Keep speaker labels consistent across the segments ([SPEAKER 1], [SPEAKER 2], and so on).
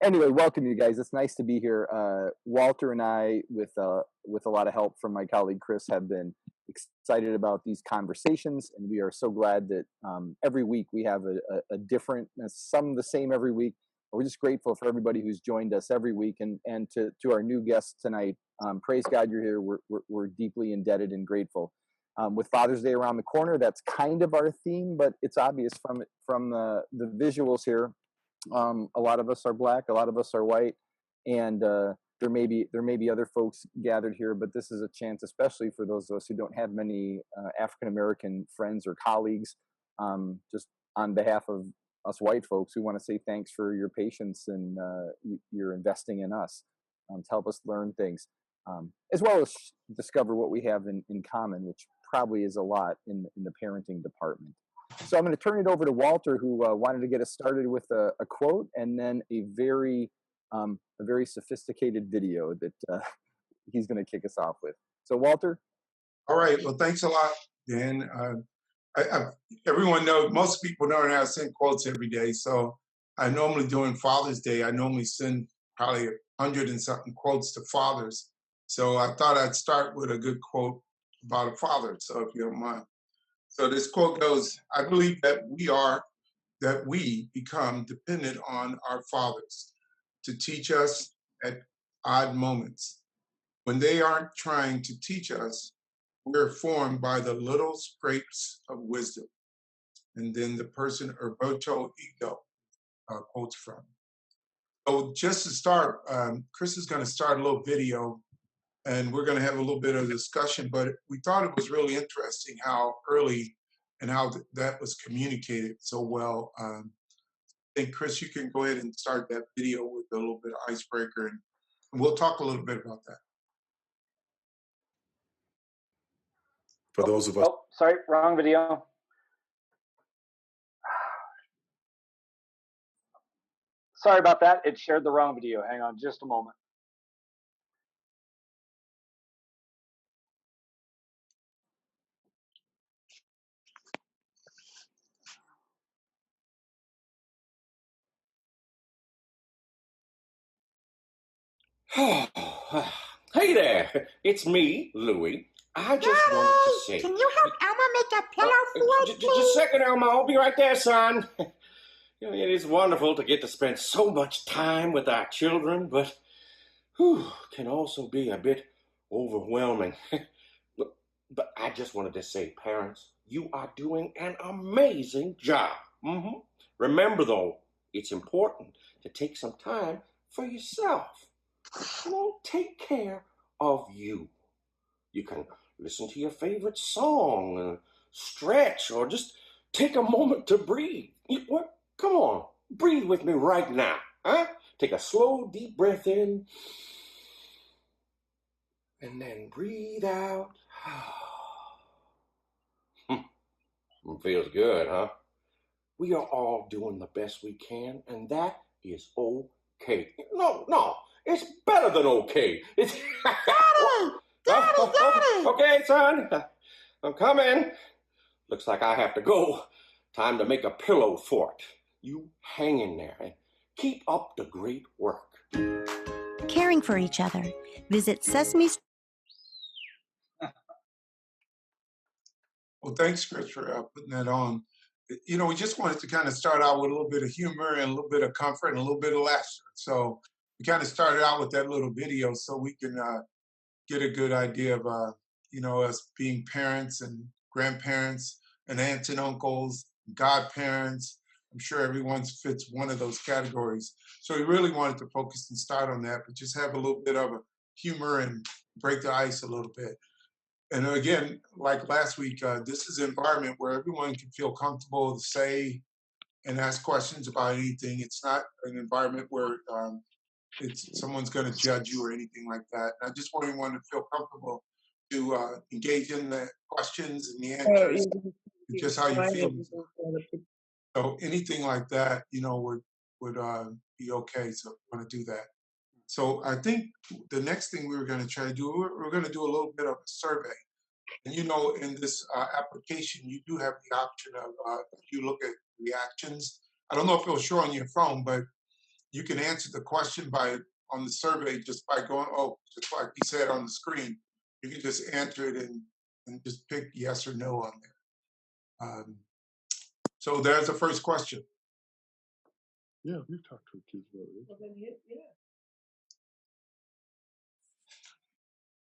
[SPEAKER 1] Anyway, welcome you guys. It's nice to be here. Walter and I, with a lot of help from my colleague Chris, have been excited about these conversations, and we are so glad that every week we have a different, some the same every week. We're just grateful for everybody who's joined us every week, and to our new guests tonight. Praise God you're here. We're deeply indebted and grateful. With Father's Day around the corner, that's kind of our theme, but it's obvious from the visuals here. A lot of us are black, a lot of us are white, and there may be other folks gathered here, but this is a chance, especially for those of us who don't have many African American friends or colleagues. Just on behalf of us white folks, we want to say thanks for your patience and your investing in us to help us learn things, as well as discover what we have in common, which probably is a lot in the parenting department. So I'm going to turn it over to Walter, who wanted to get us started with a quote and then a very sophisticated video that he's going to kick us off with. So Walter.
[SPEAKER 2] All right. Well, thanks a lot, Dan. Everyone knows, most people know how to send quotes every day. So I normally, during Father's Day, I normally send probably 100 and something quotes to fathers. So I thought I'd start with a good quote about a father. So if you don't mind. So this quote goes, I believe that we become dependent on our fathers to teach us at odd moments. When they aren't trying to teach us, we're formed by the little scrapes of wisdom. And then the person Roberto Ego quotes from. So just to start, Chris is going to start a little video and we're going to have a little bit of discussion, but we thought it was really interesting how early and how that was communicated so well. I think, Chris, you can go ahead and start that video with a little bit of icebreaker, and we'll talk a little bit about that.
[SPEAKER 3] For those of us.
[SPEAKER 4] Oh, sorry, wrong video. Sorry about that. It shared the wrong video. Hang on just a moment.
[SPEAKER 5] Hey there, it's me, Louie. I just wanted to say...
[SPEAKER 6] Can you help Elma make a pillow fort, please?
[SPEAKER 5] Just a second, Elma. I'll be right there, son. You know, it is wonderful to get to spend so much time with our children, but can also be a bit overwhelming. But I just wanted to say, parents, you are doing an amazing job. Remember, though, it's important to take some time for yourself. You know, take care of you. You can listen to your favorite song, stretch, or just take a moment to breathe. Come on, breathe with me right now. Huh? Take a slow, deep breath in, and then breathe out. Feels good, huh? We are all doing the best we can, and that is okay. No. It's better than okay. It's Daddy! Okay, son. I'm coming. Looks like I have to go. Time to make a pillow fort. You hang in there and keep up the great work.
[SPEAKER 7] Caring for each other. Visit Sesame.
[SPEAKER 2] Well, thanks, Chris, for putting that on. You know, we just wanted to kind of start out with a little bit of humor and a little bit of comfort and a little bit of laughter. So we kind of started out with that little video so we can get a good idea of, you know, us being parents and grandparents and aunts and uncles, godparents. I'm sure everyone fits one of those categories. So we really wanted to focus and start on that, but just have a little bit of a humor and break the ice a little bit. And again, like last week, this is an environment where everyone can feel comfortable to say and ask questions about anything. It's not an environment where someone's going to judge you or anything like that. And I just want everyone to feel comfortable to engage in the questions and the answers, just how you feel. So anything like that, you know, would be okay. So I want to do that. So I think the next thing we were going to try to do, we're going to do a little bit of a survey. And you know, in this application, you do have the option of, if you look at reactions, I don't know if it'll show on your phone, but you can answer the question on the survey just by going, just like he said on the screen. You can just answer it and just pick yes or no on there. So there's the first question.
[SPEAKER 3] Yeah, we've talked to kids about it.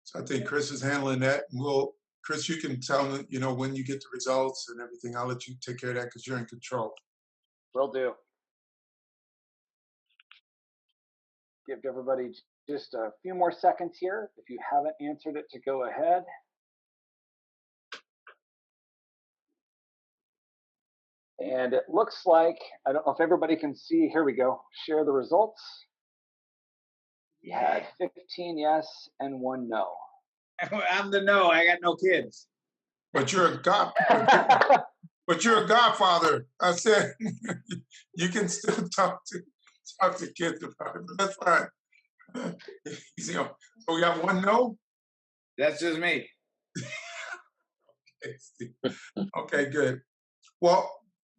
[SPEAKER 2] So I think Chris is handling that. And Chris, you can tell them, when you get the results and everything. I'll let you take care of that because you're in control.
[SPEAKER 4] Will do. Give everybody just a few more seconds here. If you haven't answered it, to go ahead. And it looks like, I don't know if everybody can see, here we go, share the results. You had 15 yes and 1 no.
[SPEAKER 8] I'm the no, I got no kids.
[SPEAKER 2] But you're a godfather. I said you can still talk to kids about it, but that's fine. So we got 1 no?
[SPEAKER 8] That's just me.
[SPEAKER 2] Okay, good. Well,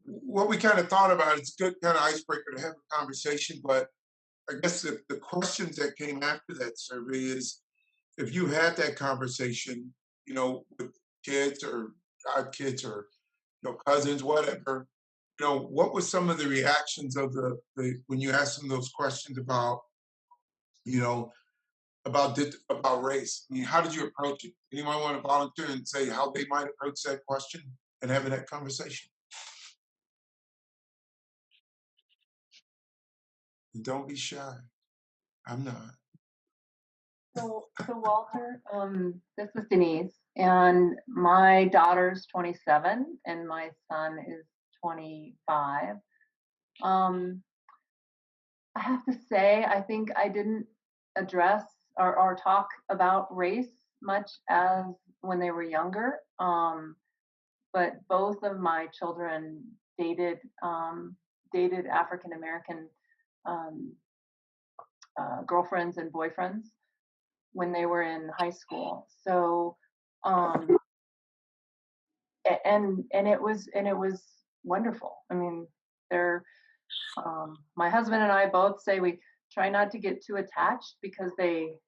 [SPEAKER 2] what we kind of thought about, it's a good kind of icebreaker to have a conversation, but I guess the questions that came after that survey is, if you had that conversation, with kids or godkids or cousins, whatever, what were some of the reactions of the when you asked them those questions about, about race? I mean, how did you approach it? Anyone want to volunteer and say how they might approach that question and having that conversation? And don't be shy. I'm not.
[SPEAKER 9] So Walter, this is Denise, and my daughter's 27 and my son is 25. I have to say, I think I didn't address or talk about race much as when they were younger. But both of my children dated African American girlfriends and boyfriends when they were in high school. So, and it was wonderful. I mean, my husband and I both say we try not to get too attached because they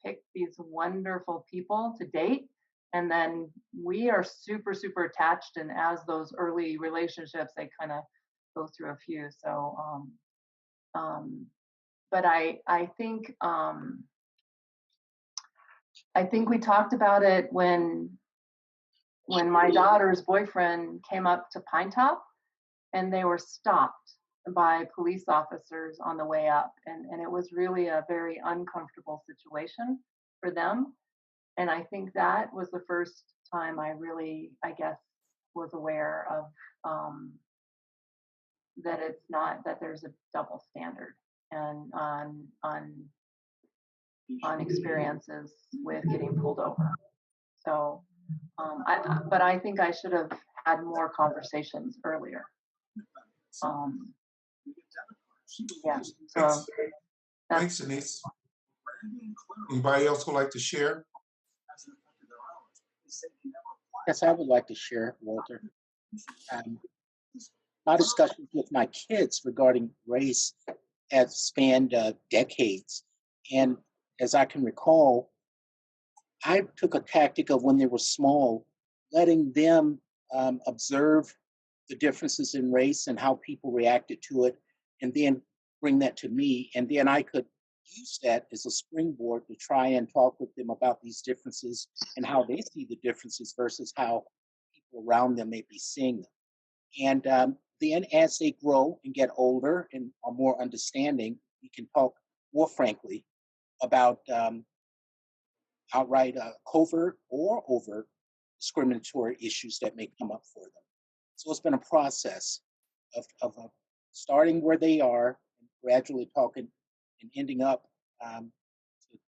[SPEAKER 9] pick these wonderful people to date, and then we are super, super attached. And as those early relationships, they kind of go through a few. So, but I think we talked about it when my daughter's boyfriend came up to Pine Top, and they were stopped by police officers on the way up, and it was really a very uncomfortable situation for them. And I think that was the first time I really, I guess, was aware of that it's not, that there's a double standard and on experiences with getting pulled over. So, but I think I should have had more conversations earlier. Yeah. So
[SPEAKER 2] Thanks, Denise. Anybody else would like to share?
[SPEAKER 10] Yes, I would like to share, Walter. My discussions with my kids regarding race have spanned decades. And as I can recall, I took a tactic of when they were small, letting them observe the differences in race and how people reacted to it, and then bring that to me. And then I could use that as a springboard to try and talk with them about these differences and how they see the differences versus how people around them may be seeing them. And then as they grow and get older and are more understanding, we can talk more frankly about outright covert or overt discriminatory issues that may come up for them. So it's been a process of starting where they are and gradually talking and ending up to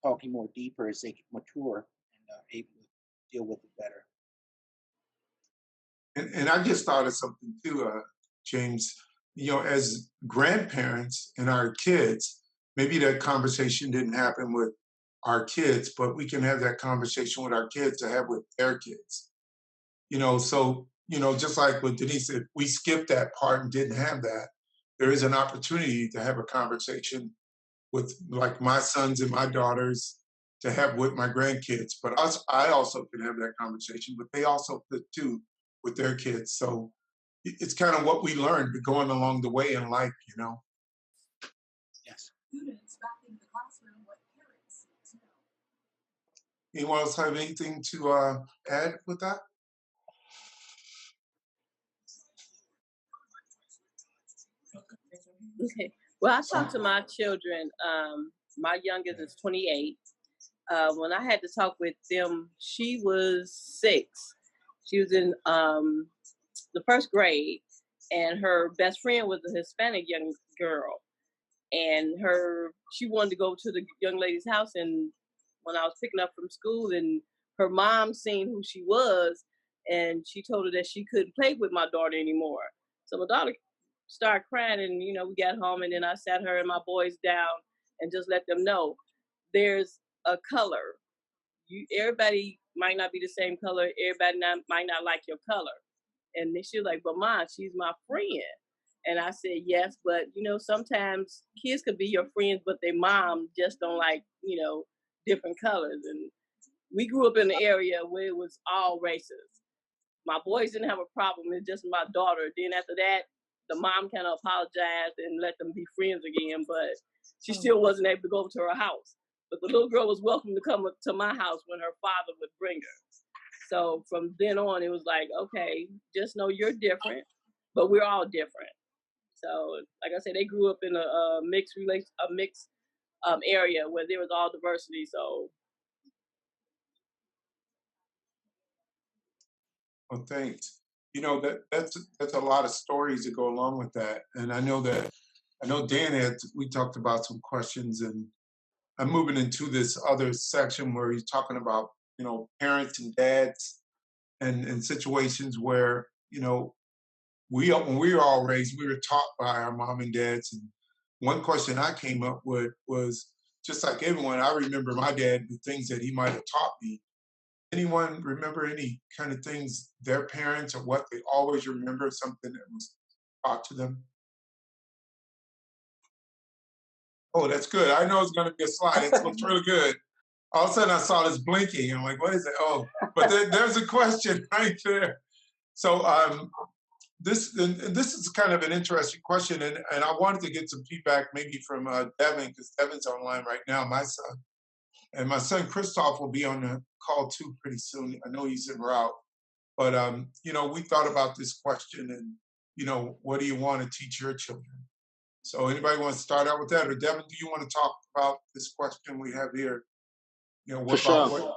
[SPEAKER 10] talking more deeper as they mature and are able to deal with it better.
[SPEAKER 2] And I just thought of something too, James. As grandparents and our kids, maybe that conversation didn't happen with our kids, but we can have that conversation with our kids to have with their kids. So just like what Denise said, we skipped that part and didn't have that. there is an opportunity to have a conversation with like my sons and my daughters to have with my grandkids. But us, I also can have that conversation, but they also could too with their kids. So it's kind of what we learned going along the way in life, you know.
[SPEAKER 10] Yes.
[SPEAKER 2] Anyone else have anything to add with that?
[SPEAKER 11] Okay. Well, I talk to my children. My youngest is 28. When I had to talk with them, she was 6. She was in the first grade, and her best friend was a Hispanic young girl. And she wanted to go to the young lady's house. And when I was picking up from school, and her mom seen who she was, and she told her that she couldn't play with my daughter anymore. So my daughter started crying, and we got home, and then I sat her and my boys down and just let them know there's a color. Everybody might not be the same color. Everybody might not like your color. And then she was like, but Mom, she's my friend. And I said, yes, but sometimes kids could be your friends, but their mom just don't like, different colors. And we grew up in an area where it was all races. My boys didn't have a problem. It's just my daughter. Then after that, the mom kind of apologized and let them be friends again, but she still wasn't able to go to her house. But the little girl was welcome to come to my house when her father would bring her. So from then on, it was like, okay, just know you're different, but we're all different. So, like I said, they grew up in a mixed area where there was all diversity. So,
[SPEAKER 2] Well, thanks. That's a lot of stories that go along with that, and I know Dan we talked about some questions, and I'm moving into this other section where he's talking about parents and dads and situations where when we were all raised, we were taught by our mom and dads. And one question I came up with was, just like everyone, I remember my dad, the things that he might have taught me. Anyone remember any kind of things their parents or what they always remember, something that was taught to them? Oh, that's good. I know it's going to be a slide. It looks really good. All of a sudden I saw this blinking. I'm like, what is it? Oh, but there's a question right there. So this is kind of an interesting question, and I wanted to get some feedback maybe from Devin, because Devin's online right now, my son. And my son Christoph will be on the call too pretty soon. I know he's en route. But we thought about this question, and what do you want to teach your children? So anybody want to start out with that? Or Devin, do you want to talk about this question we have here?
[SPEAKER 12] For sure.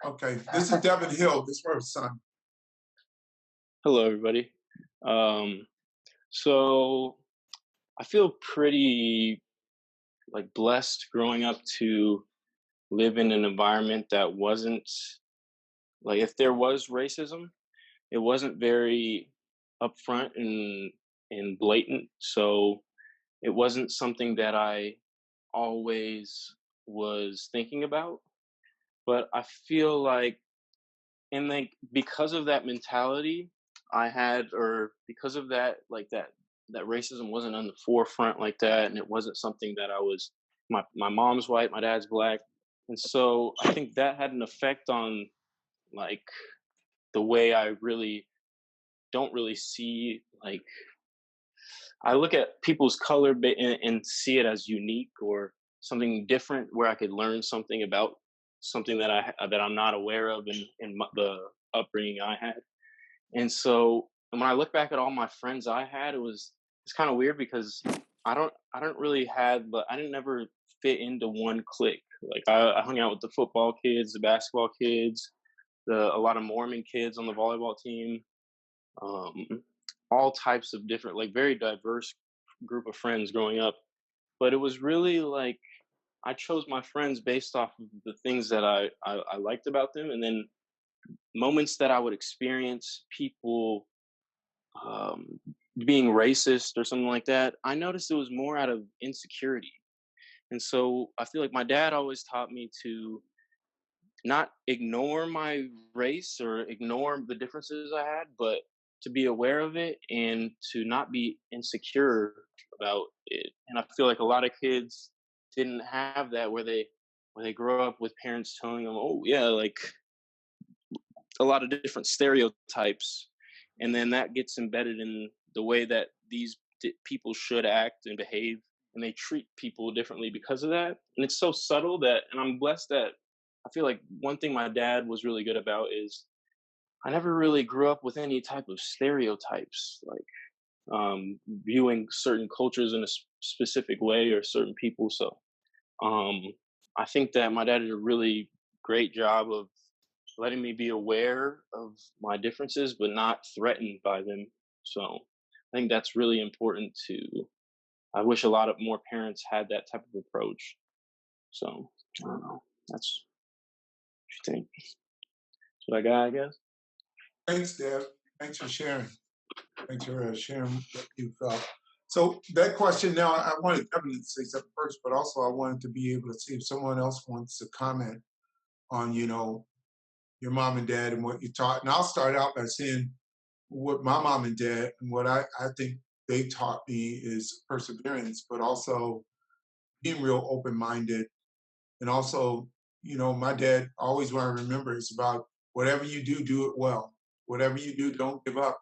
[SPEAKER 2] Okay, this is Devin Hill. This is her son.
[SPEAKER 12] Hello, everybody. So I feel pretty blessed growing up to live in an environment that wasn't if there was racism, it wasn't very upfront and blatant. So it wasn't something that I always was thinking about. But I feel because of that mentality I had, or because of that, that racism wasn't on the forefront like that, and it wasn't something that I was. My mom's white, my dad's black, and so I think that had an effect on the way I don't really see I look at people's color and see it as unique or something different, where I could learn something about something that I'm not aware of in the upbringing I had. And so when I look back at all my friends I had, it's kind of weird because I didn't never fit into one clique. I hung out with the football kids, the basketball kids, a lot of Mormon kids on the volleyball team, all types of different, very diverse group of friends growing up. But it was really I chose my friends based off of the things that I liked about them, and then moments that I would experience people being racist or something like that. I noticed it was more out of insecurity. And so I feel like my dad always taught me to not ignore my race or ignore the differences I had, but to be aware of it and to not be insecure about it. And I feel like a lot of kids didn't have that where they grow up with parents telling them, "Oh yeah, like a lot of different stereotypes," and then that gets embedded in the way that these people should act and behave, and they treat people differently because of that. And it's so subtle that, and I'm blessed that I feel like one thing my dad was really good about is I never really grew up with any type of stereotypes, like viewing certain cultures in a specific way or certain people. So um, I think that my dad did a really great job of letting me be aware of my differences, but not threatened by them. So I think that's really important to. I wish a lot of more parents had that type of approach. So I don't know. That's what you think. That's what I got, I guess.
[SPEAKER 2] Thanks, Deb. Thanks for sharing. Thanks for sharing what you felt. So that question now, I wanted Kevin to say something first, but also I wanted to be able to see if someone else wants to comment on, your mom and dad and what you taught. And I'll start out by saying what my mom and dad and what I think they taught me is perseverance, but also being real open-minded. And also, my dad, always what I remember is about whatever you do it well. Whatever you do, don't give up.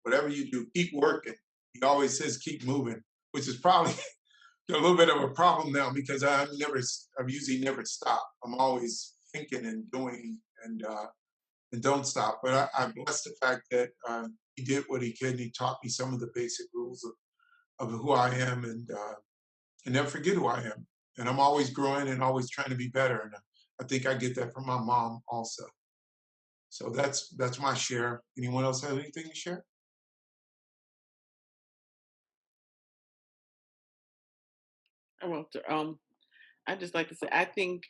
[SPEAKER 2] Whatever you do, keep working. He always says, keep moving, which is probably a little bit of a problem now because I've usually never stop. I'm always thinking and doing and don't stop. But I'm blessed the fact that he did what he could and he taught me some of the basic rules of who I am and never forget who I am. And I'm always growing and always trying to be better. And I think I get that from my mom also. So that's my share. Anyone else have anything to share?
[SPEAKER 13] Walter, I just like to say I think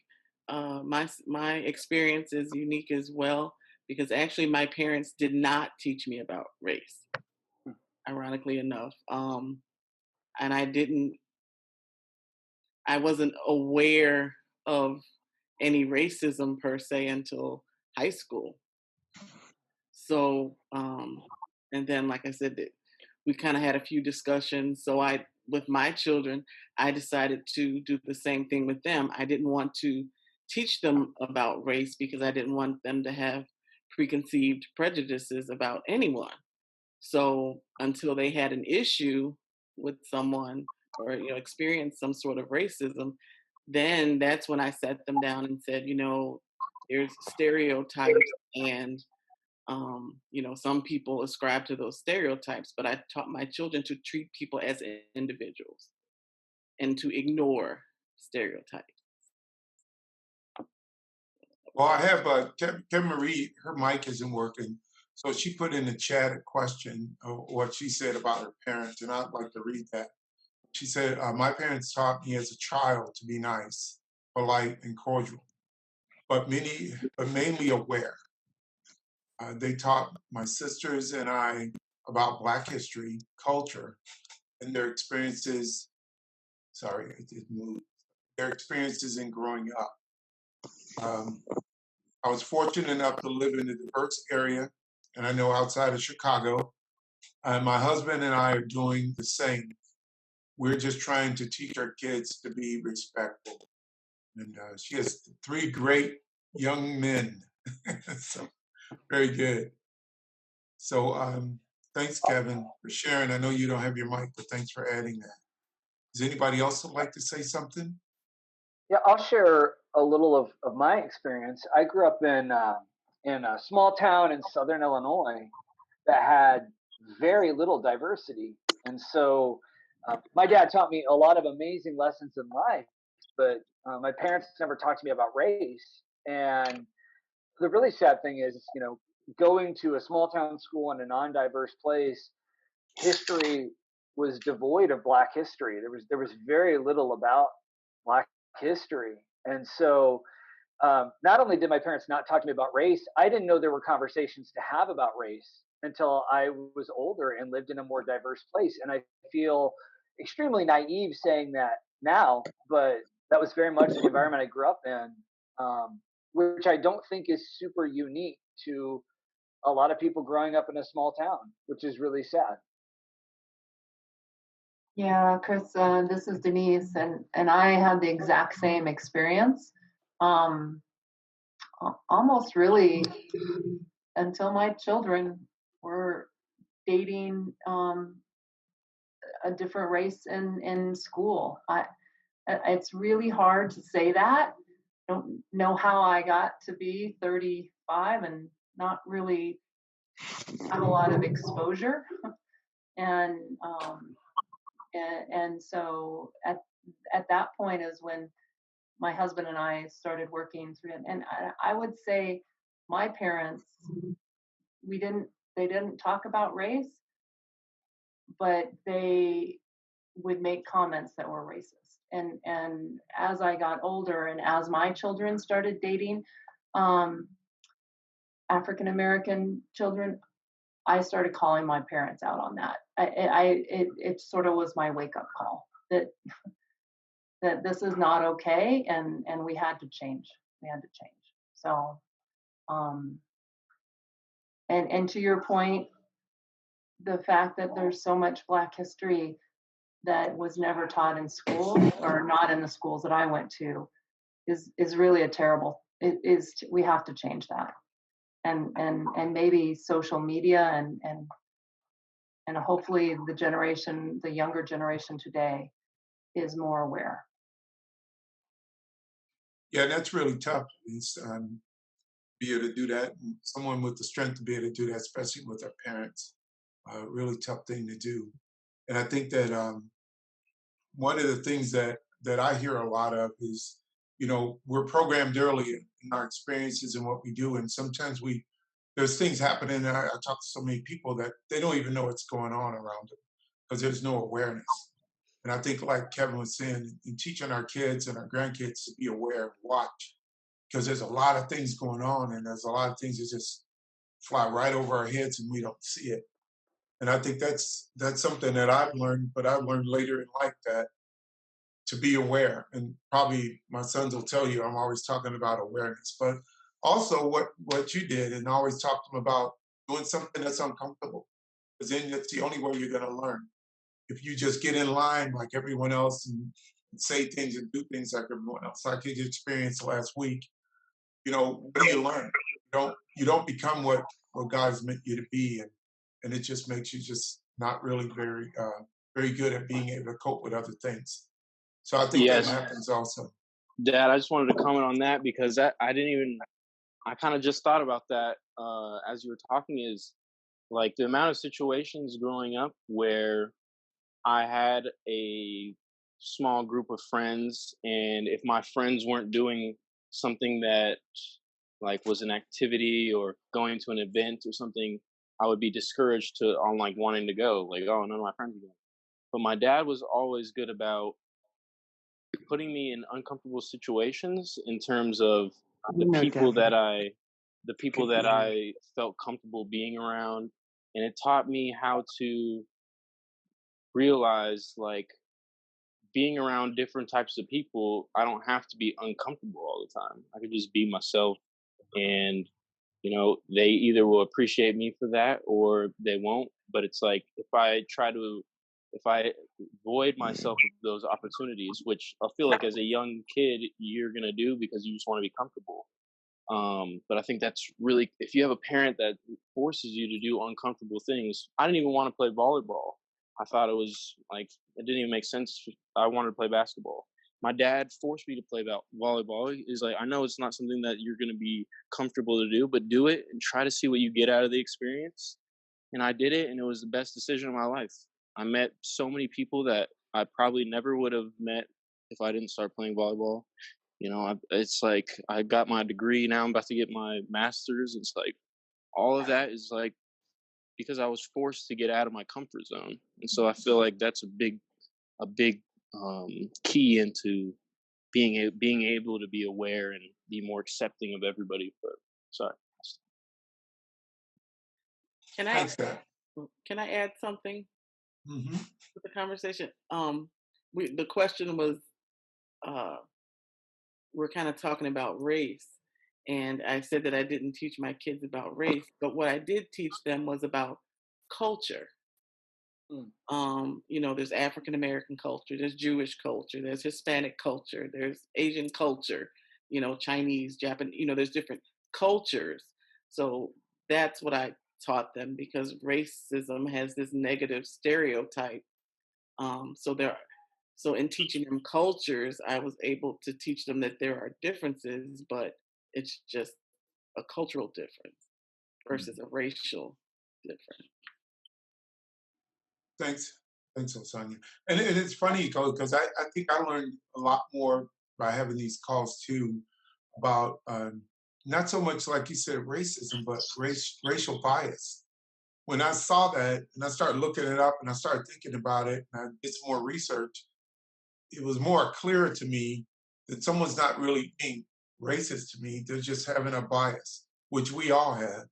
[SPEAKER 13] my experience is unique as well because actually my parents did not teach me about race, ironically enough, and I wasn't aware of any racism per se until high school. So, and then, like I said, we kind of had a few discussions. So with my children, I decided to do the same thing with them. I didn't want to teach them about race because I didn't want them to have preconceived prejudices about anyone. So until they had an issue with someone or experienced some sort of racism, then that's when I sat them down and said, there's stereotypes and some people ascribe to those stereotypes, but I taught my children to treat people as individuals and to ignore stereotypes.
[SPEAKER 2] Well, I have Kevin Marie, her mic isn't working. So she put in the chat a question of what she said about her parents, and I'd like to read that. She said, my parents taught me as a child to be nice, polite, and cordial, but mainly aware. They taught my sisters and I about Black history, culture, and their experiences. Sorry, I did move. Their experiences in growing up. I was fortunate enough to live in a diverse area, and I know outside of Chicago. And my husband and I are doing the same. We're just trying to teach our kids to be respectful. And she has 3 great young men. So very good. So thanks, Kevin, for sharing. I know you don't have your mic, but thanks for adding that. Does anybody else would like to say something?
[SPEAKER 4] Yeah, I'll share a little of my experience. I grew up in a small town in southern Illinois that had very little diversity, and so my dad taught me a lot of amazing lessons in life. But my parents never talked to me about race. And the really sad thing is, going to a small town school in a non-diverse place, history was devoid of Black history. There was very little about Black history. And so not only did my parents not talk to me about race, I didn't know there were conversations to have about race until I was older and lived in a more diverse place. And I feel extremely naive saying that now, but that was very much the environment I grew up in, which I don't think is super unique to a lot of people growing up in a small town, which is really sad.
[SPEAKER 9] Yeah, Chris, this is Denise, and I had the exact same experience. Almost really until my children were dating a different race in school. It's really hard to say that. I don't know how I got to be 35 and not really have a lot of exposure. and so at that point is when my husband and I started working through it. And I would say my parents, they didn't talk about race, but they would make comments that were racist. And as I got older and as my children started dating African American children, I started calling my parents out on that. It sort of was my wake up call that this is not okay, and we had to change. We had to change. So, and to your point, the fact that there's so much Black history that was never taught in school, or not in the schools that I went to, is really a terrible. It is. We have to change that, and maybe social media and hopefully the younger generation today is more aware.
[SPEAKER 2] Yeah, that's really tough. Is be able to do that, and someone with the strength to be able to do that, especially with their parents, really tough thing to do. And I think that one of the things that I hear a lot of is, we're programmed early in our experiences and what we do, and sometimes there's things happening. And I talk to so many people that they don't even know what's going on around them because there's no awareness. And I think, like Kevin was saying, in teaching our kids and our grandkids to be aware and watch, because there's a lot of things going on, and there's a lot of things that just fly right over our heads and we don't see it. And I think that's something that I've learned, but I've learned later in life that to be aware. And probably my sons will tell you I'm always talking about awareness, but also what you did, and always talk to them about doing something that's uncomfortable, because then that's the only way you're going to learn. If you just get in line like everyone else and say things and do things like everyone else, like you experienced last week, what do you learn? You don't become what God's meant you to be, and it just makes you just not really very very good at being able to cope with other things. So I think that happens also.
[SPEAKER 12] Dad, I just wanted to comment on that because I kind of just thought about that as you were talking, is like the amount of situations growing up where I had a small group of friends, and if my friends weren't doing something that like was an activity or going to an event or something, I would be discouraged on like wanting to go, like, oh, none of my friends are going. But my dad was always good about putting me in uncomfortable situations in terms of the people that I felt comfortable being around, and it taught me how to realize, like, being around different types of people, I don't have to be uncomfortable all the time. I could just be myself, and they either will appreciate me for that or they won't. But it's like if I void myself of those opportunities, which I feel like as a young kid you're gonna do because you just want to be comfortable. But I think that's really, if you have a parent that forces you to do uncomfortable things. I didn't even want to play volleyball. I thought it was like, it didn't even make sense. I wanted to play basketball. My dad forced me to play volleyball. He's like, I know it's not something that you're going to be comfortable to do, but do it and try to see what you get out of the experience. And I did it, and it was the best decision of my life. I met so many people that I probably never would have met if I didn't start playing volleyball. It's like I got my degree. Now I'm about to get my master's. It's like all of that is like because I was forced to get out of my comfort zone. And so I feel like that's a big key into being able to be aware and be more accepting of everybody. Sorry.
[SPEAKER 13] Can I add something to the conversation? The question was, we're kind of talking about race, And I said that I didn't teach my kids about race, but what I did teach them was about culture. You know, there's African American culture, there's Jewish culture, there's Hispanic culture, there's Asian culture, you know, Chinese, Japanese, you know, there's different cultures. So that's what I taught them, because racism has this negative stereotype. So so in teaching them cultures, I was able to teach them that there are differences, but it's just a cultural difference versus a racial difference.
[SPEAKER 2] Thanks, Sonia. And it's funny because I think I learned a lot more by having these calls too about not so much like you said racism, but racial bias. When I saw that and I started looking it up and I started thinking about it and I did some more research, it was more clear to me that someone's not really being racist to me. They're just having a bias, which we all have.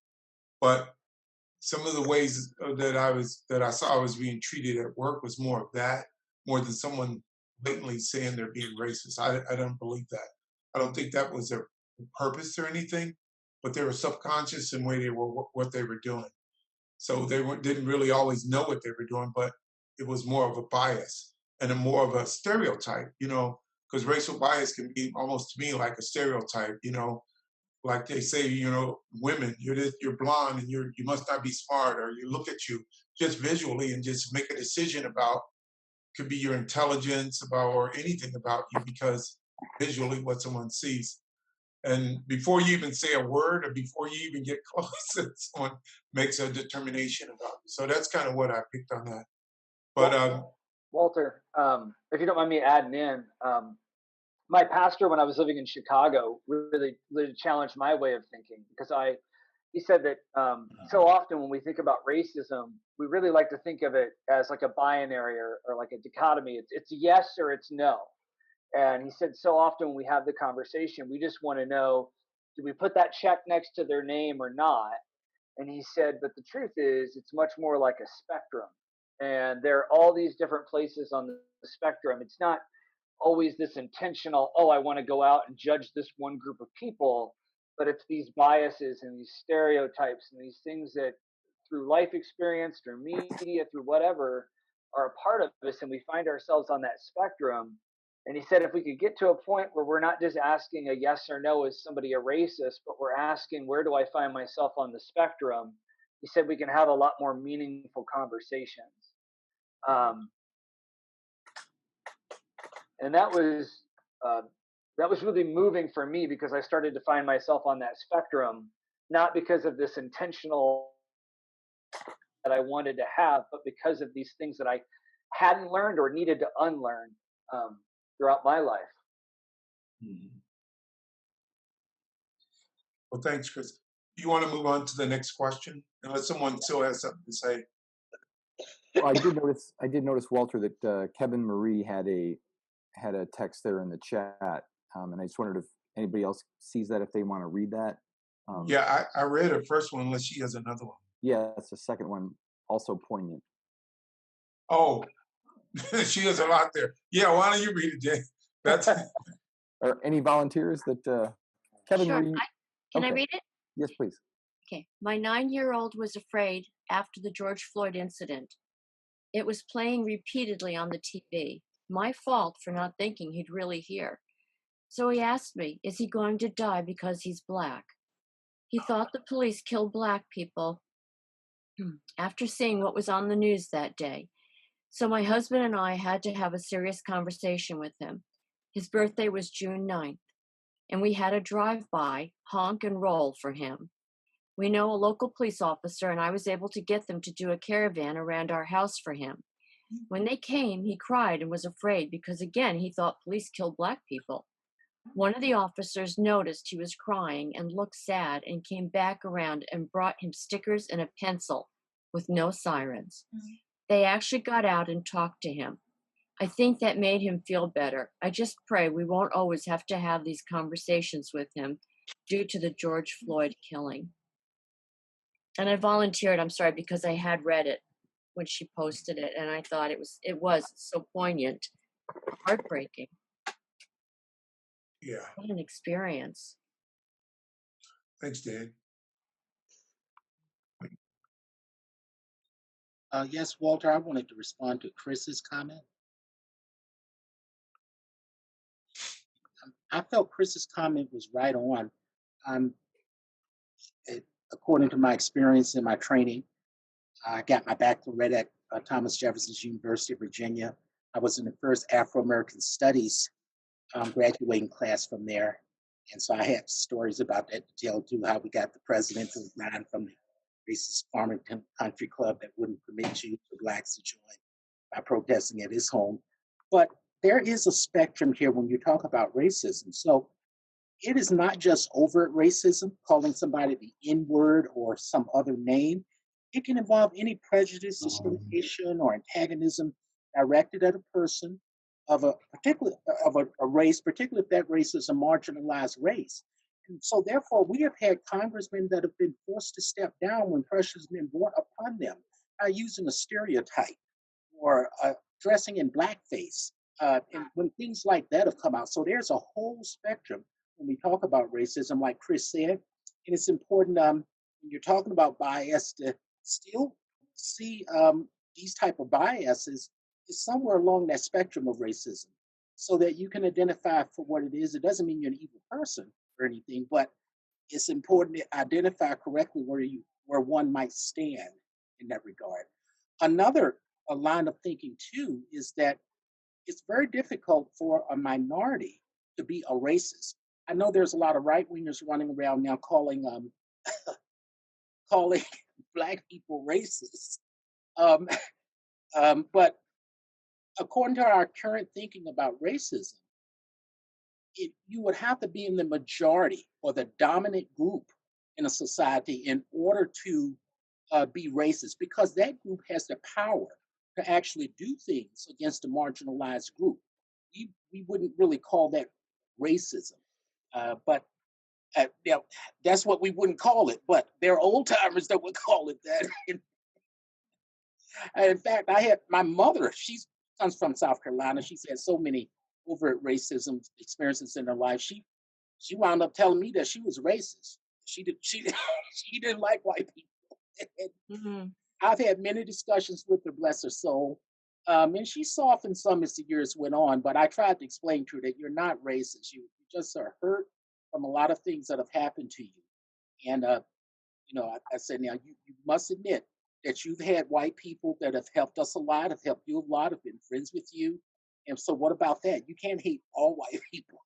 [SPEAKER 2] But some of the ways that I saw I was being treated at work was more of that, more than someone blatantly saying they're being racist. I don't believe that. I don't think that was their purpose or anything, but they were subconscious in way they were what they were doing. So they didn't really always know what they were doing, but it was more of a bias and a more of a stereotype, you know, because racial bias can be almost to me like a stereotype, you know, like they say, you know, women, you're blonde and you must not be smart, or you look at you just visually and just make a decision about, could be your intelligence about or anything about you because visually what someone sees. And before you even say a word or before you even get close, someone makes a determination about you. So that's kind of what I picked on that. But
[SPEAKER 4] Walter, if you don't mind me adding in, my pastor when I was living in Chicago really challenged my way of thinking, because he said that so often when we think about racism, we really like to think of it as like a binary or like a dichotomy. It's yes or it's no. And he said so often when we have the conversation, we just want to know, do we put that check next to their name or not? And he said, but the truth is, it's much more like a spectrum. And there are all these different places on the spectrum. It's not always this intentional, oh, I want to go out and judge this one group of people, but it's these biases and these stereotypes and these things that through life experience, through media, through whatever, are a part of us, and we find ourselves on that spectrum. And he said if we could get to a point where we're not just asking a yes or no, is somebody a racist, but we're asking, where do I find myself on the spectrum? He said we can have a lot more meaningful conversations. And that was really moving for me, because I started to find myself on that spectrum, not because of this intentional that I wanted to have, but because of these things that I hadn't learned or needed to unlearn throughout my life.
[SPEAKER 2] Well, thanks, Chris. You want to move on to the next question, unless someone still has something to say?
[SPEAKER 1] Well, I did notice, Walter, that Kevin Marie had a text there in the chat, and I just wondered if anybody else sees that, if they want to read that.
[SPEAKER 2] Yeah, I read her first one, unless she has another one.
[SPEAKER 1] Yeah, that's the second one, also poignant.
[SPEAKER 2] Oh, she has a lot there. Yeah, why don't you read it, Jay? That's.
[SPEAKER 1] Or any volunteers that Kevin
[SPEAKER 14] Sure.
[SPEAKER 1] Marie?
[SPEAKER 14] Can I read it?
[SPEAKER 1] Yes, please.
[SPEAKER 14] Okay. My 9-year-old was afraid after the George Floyd incident. It was playing repeatedly on the TV. My fault for not thinking he'd really hear. So he asked me, is he going to die because he's black? He thought the police killed black people after seeing what was on the news that day. So my husband and I had to have a serious conversation with him. His birthday was June 9th, and we had a drive-by, honk and roll for him. We know a local police officer, and I was able to get them to do a caravan around our house for him. When they came, he cried and was afraid because, again, he thought police killed black people. One of the officers noticed he was crying and looked sad and came back around and brought him stickers and a pencil with no sirens. They actually got out and talked to him. I think that made him feel better. I just pray we won't always have to have these conversations with him due to the George Floyd killing. And I volunteered, I'm sorry, because I had read it when she posted it, and I thought it was so poignant, heartbreaking.
[SPEAKER 2] Yeah.
[SPEAKER 14] What an experience.
[SPEAKER 2] Thanks, Dan.
[SPEAKER 10] Yes, Walter, I wanted to respond to Chris's comment. I felt Chris's comment was right on. Um, According to my experience and my training, I got my baccalaureate at Thomas Jefferson University of Virginia. I was in the first Afro-American Studies graduating class from there. And so I had stories about that to tell too, how we got the president to resign from the racist Farmington Country Club that wouldn't permit you for blacks to join by protesting at his home. But there is a spectrum here when you talk about racism. So it is not just overt racism, calling somebody the N-word or some other name. It can involve any prejudice, discrimination, or antagonism directed at a person of a race, particularly if that race is a marginalized race. And so therefore, we have had congressmen that have been forced to step down when pressure has been brought upon them by using a stereotype or dressing in blackface, and when things like that have come out. So there's a whole spectrum when we talk about racism, like Chris said, and it's important when you're talking about bias to still see these type of biases is somewhere along that spectrum of racism, so that you can identify for what it is. It doesn't mean you're an evil person or anything, but it's important to identify correctly where one might stand in that regard. Another line of thinking too is that it's very difficult for a minority to be a racist. I know there's a lot of right-wingers running around now calling calling black people racist. But according to our current thinking about racism, you would have to be in the majority or the dominant group in a society in order to be racist, because that group has the power to actually do things against a marginalized group. We wouldn't really call that racism, but that's what we wouldn't call it. But there are old timers that would call it that. In fact, I had my mother. She comes from South Carolina. She's had so many overt racism experiences in her life. She wound up telling me that she was racist. She didn't like white people. I've had many discussions with her, bless her soul, and she softened some as the years went on. But I tried to explain to her that you're not racist. You just are hurt from a lot of things that have happened to you. And I said, now you must admit that you've had white people that have helped us a lot, have helped you a lot, have been friends with you. And so what about that? You can't hate all white people.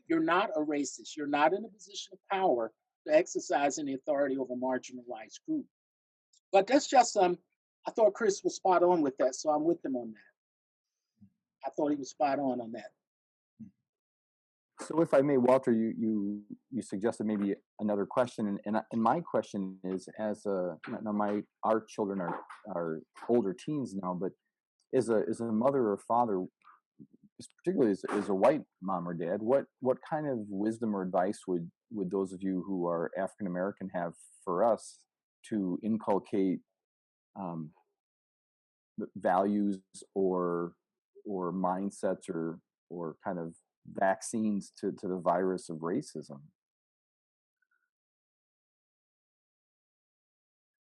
[SPEAKER 10] You're not a racist. You're not in a position of power to exercise any authority over a marginalized group. But that's just, I thought Chris was spot on with that, so I'm with him on that. I thought he was spot on that.
[SPEAKER 1] So if I may, Walter, you suggested maybe another question, and my question is, as our children are older teens now, but as a mother or father, particularly as a white mom or dad, what kind of wisdom or advice would those of you who are African American have for us to inculcate values or mindsets or kind of vaccines to the virus of racism?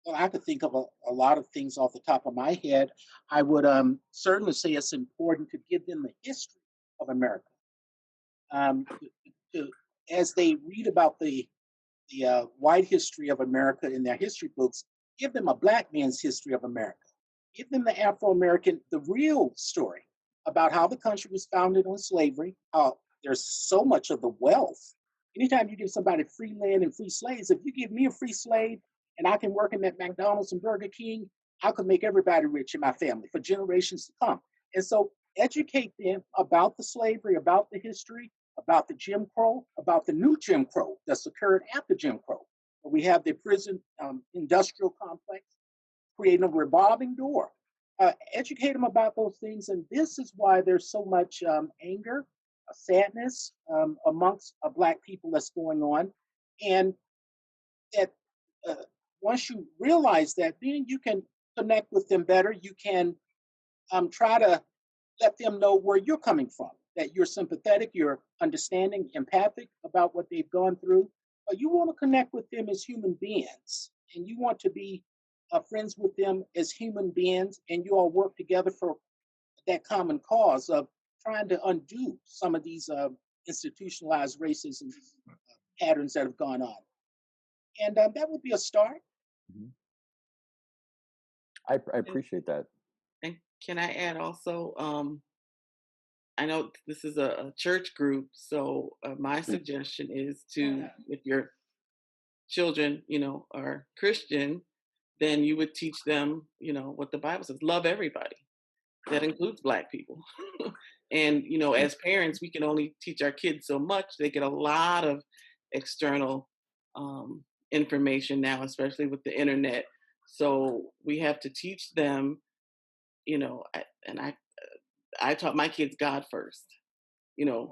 [SPEAKER 10] Well, I could think of a lot of things off the top of my head. I would certainly say it's important to give them the history of America. As they read about the white history of America in their history books, give them a black man's history of America. Give them the Afro-American, the real story about how the country was founded on slavery, how there's so much of the wealth. Anytime you give somebody free land and free slaves, if you give me a free slave and I can work in that McDonald's and Burger King, I could make everybody rich in my family for generations to come. And so educate them about the slavery, about the history, about the Jim Crow, about the new Jim Crow that's occurred after Jim Crow. We have the prison industrial complex, creating a revolving door. Educate them about those things. And this is why there's so much anger, sadness amongst Black people that's going on. And that once you realize that, then you can connect with them better. You can try to let them know where you're coming from, that you're sympathetic, you're understanding, empathic about what they've gone through. you want to connect with them as human beings, and you want to be friends with them as human beings, and you all work together for that common cause of trying to undo some of these institutionalized racism patterns that have gone on. And that would be a start.
[SPEAKER 1] I appreciate that.
[SPEAKER 13] And can I add also, I know this is a church group, so my suggestion is to, if your children, are Christian, then you would teach them, what the Bible says, love everybody. That includes Black people. And, as parents, we can only teach our kids so much. They get a lot of external information now, especially with the internet. So we have to teach them, I taught my kids God first. The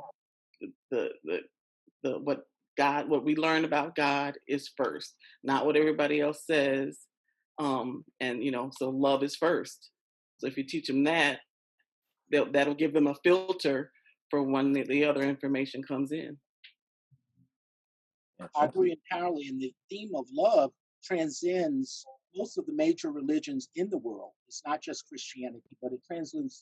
[SPEAKER 13] what we learn about God is first, not what everybody else says. So love is first. So if you teach them that, that'll give them a filter for when the other information comes in.
[SPEAKER 10] I agree entirely. And the theme of love transcends most of the major religions in the world. It's not just Christianity, but it transcends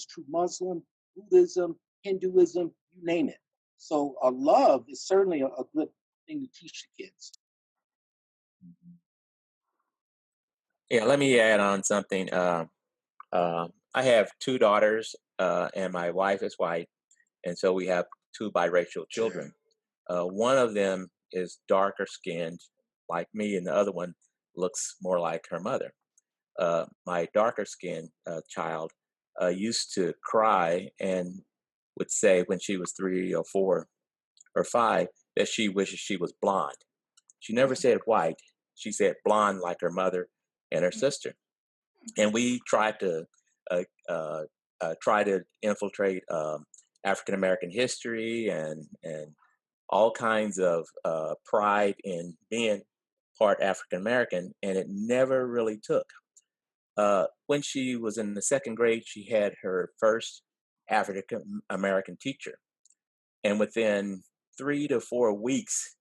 [SPEAKER 10] true Muslim, Buddhism, Hinduism, you name it. So love is certainly a good thing to teach the kids.
[SPEAKER 15] Yeah, let me add on something. I have 2 daughters, and my wife is white, and so we have 2 biracial children. One of them is darker skinned, like me, and the other one looks more like her mother. My darker skinned child used to cry and would say when she was 3 or 4 or 5 that she wishes she was blonde. She never said white. She said blonde like her mother and her sister. And we tried to infiltrate African American history and all kinds of pride in being part African American, and it never really took. When she was in the 2nd grade, she had her first African American teacher, and within 3 to 4 weeks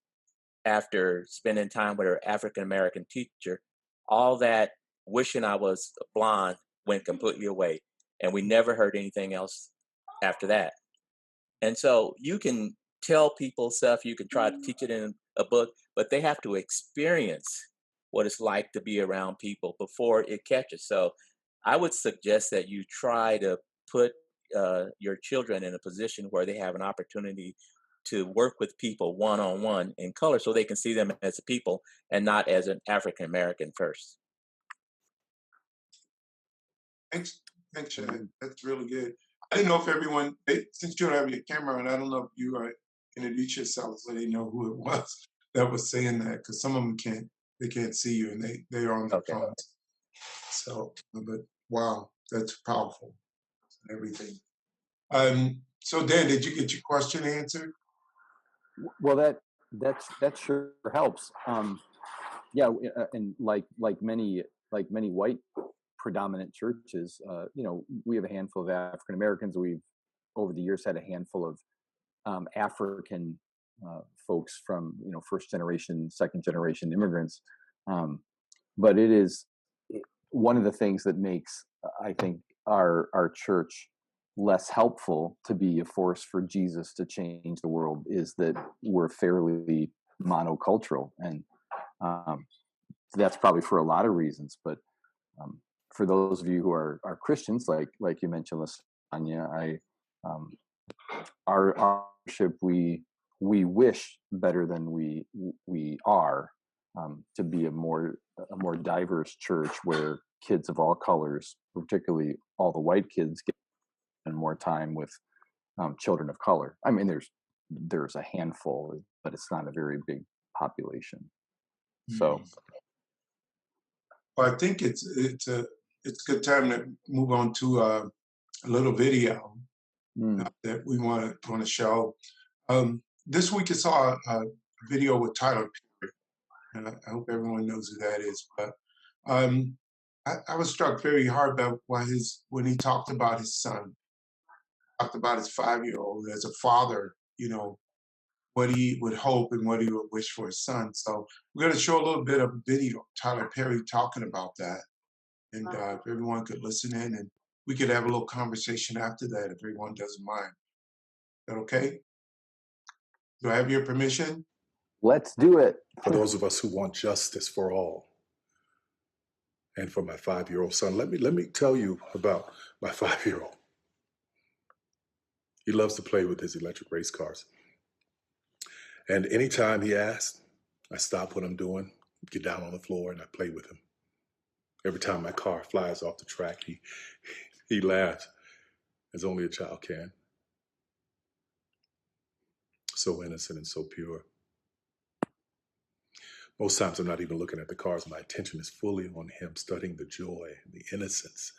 [SPEAKER 15] after spending time with her African American teacher, all that wishing I was blonde went completely away, and we never heard anything else after that. And so you can tell people stuff, you can try to teach it in a book, but they have to experience what it's like to be around people before it catches. So I would suggest that you try to put your children in a position where they have an opportunity to work with people one-on-one in color, so they can see them as a people and not as an African American first.
[SPEAKER 2] Thanks, Shannon. That's really good. I didn't know if everyone, since you don't have your camera on, I don't know if you introduce yourself so they know who it was that was saying that, because some of them can't see you and they are on their phones. So, but wow, that's powerful. Everything. So Dan, did you get your question answered?
[SPEAKER 1] Well, that sure helps. Yeah, and like many white predominant churches, we have a handful of African Americans. We've over the years had a handful of African folks from 1st generation, 2nd generation immigrants. But it is one of the things that makes, I think, our church less helpful to be a force for Jesus to change the world is that we're fairly monocultural, and that's probably for a lot of reasons. But for those of you who are Christians, like you mentioned, Lasagna, our worship, we wish better than we are, to be a more diverse church where kids of all colors, particularly all the white kids, get more time with children of color. I mean, there's a handful, but it's not a very big population. So,
[SPEAKER 2] well, I think it's a good time to move on to a little video that we want to show. This week I saw a video with Tyler Perry, and I hope everyone knows who that is. But I was struck very hard by when he talked about his son, talked about his 5-year-old as a father, what he would hope and what he would wish for his son. So we're going to show a little bit of video, Tyler Perry talking about that. And if everyone could listen in, and we could have a little conversation after that if everyone doesn't mind. Is that okay? Do I have your permission?
[SPEAKER 1] Let's do it.
[SPEAKER 3] For those of us who want justice for all, and for my 5-year-old son, let me tell you about my 5-year-old. He loves to play with his electric race cars. And anytime he asks, I stop what I'm doing, get down on the floor, and I play with him. Every time my car flies off the track, he laughs, as only a child can. So innocent and so pure. Most times I'm not even looking at the cars. My attention is fully on him, studying the joy and the innocence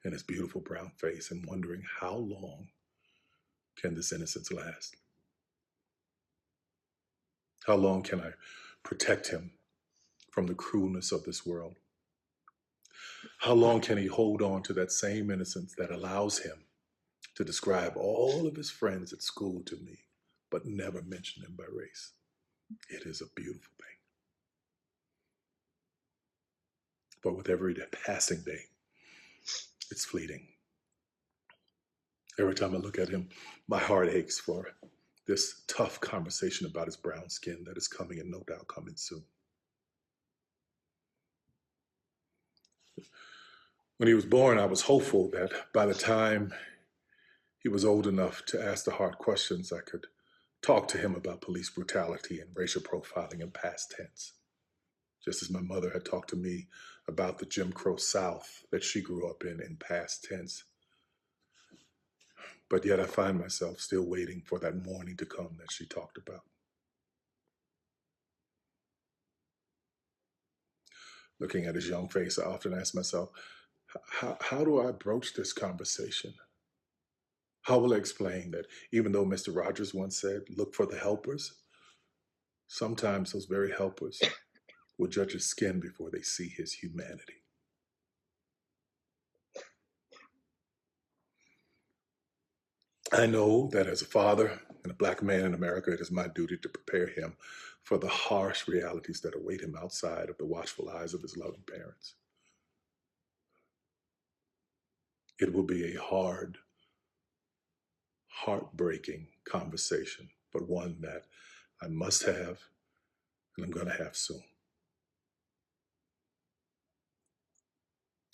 [SPEAKER 3] in his beautiful brown face and wondering how long can this innocence last? How long can I protect him from the cruelness of this world? How long can he hold on to that same innocence that allows him to describe all of his friends at school to me, but never mention them by race? It is a beautiful thing. But with every passing day, it's fleeting. Every time I look at him, my heart aches for this tough conversation about his brown skin that is coming and no doubt coming soon. When he was born, I was hopeful that by the time he was old enough to ask the hard questions, I could talk to him about police brutality and racial profiling in past tense, just as my mother had talked to me about the Jim Crow South that she grew up in past tense. But yet I find myself still waiting for that morning to come that she talked about. Looking at his young face, I often ask myself, how do I broach this conversation? How will I explain that even though Mr. Rogers once said, look for the helpers, sometimes those very helpers will judge his skin before they see his humanity? I know that as a father and a Black man in America, it is my duty to prepare him for the harsh realities that await him outside of the watchful eyes of his loving parents. It will be a hard, heartbreaking conversation, but one that I must have and I'm going to have soon.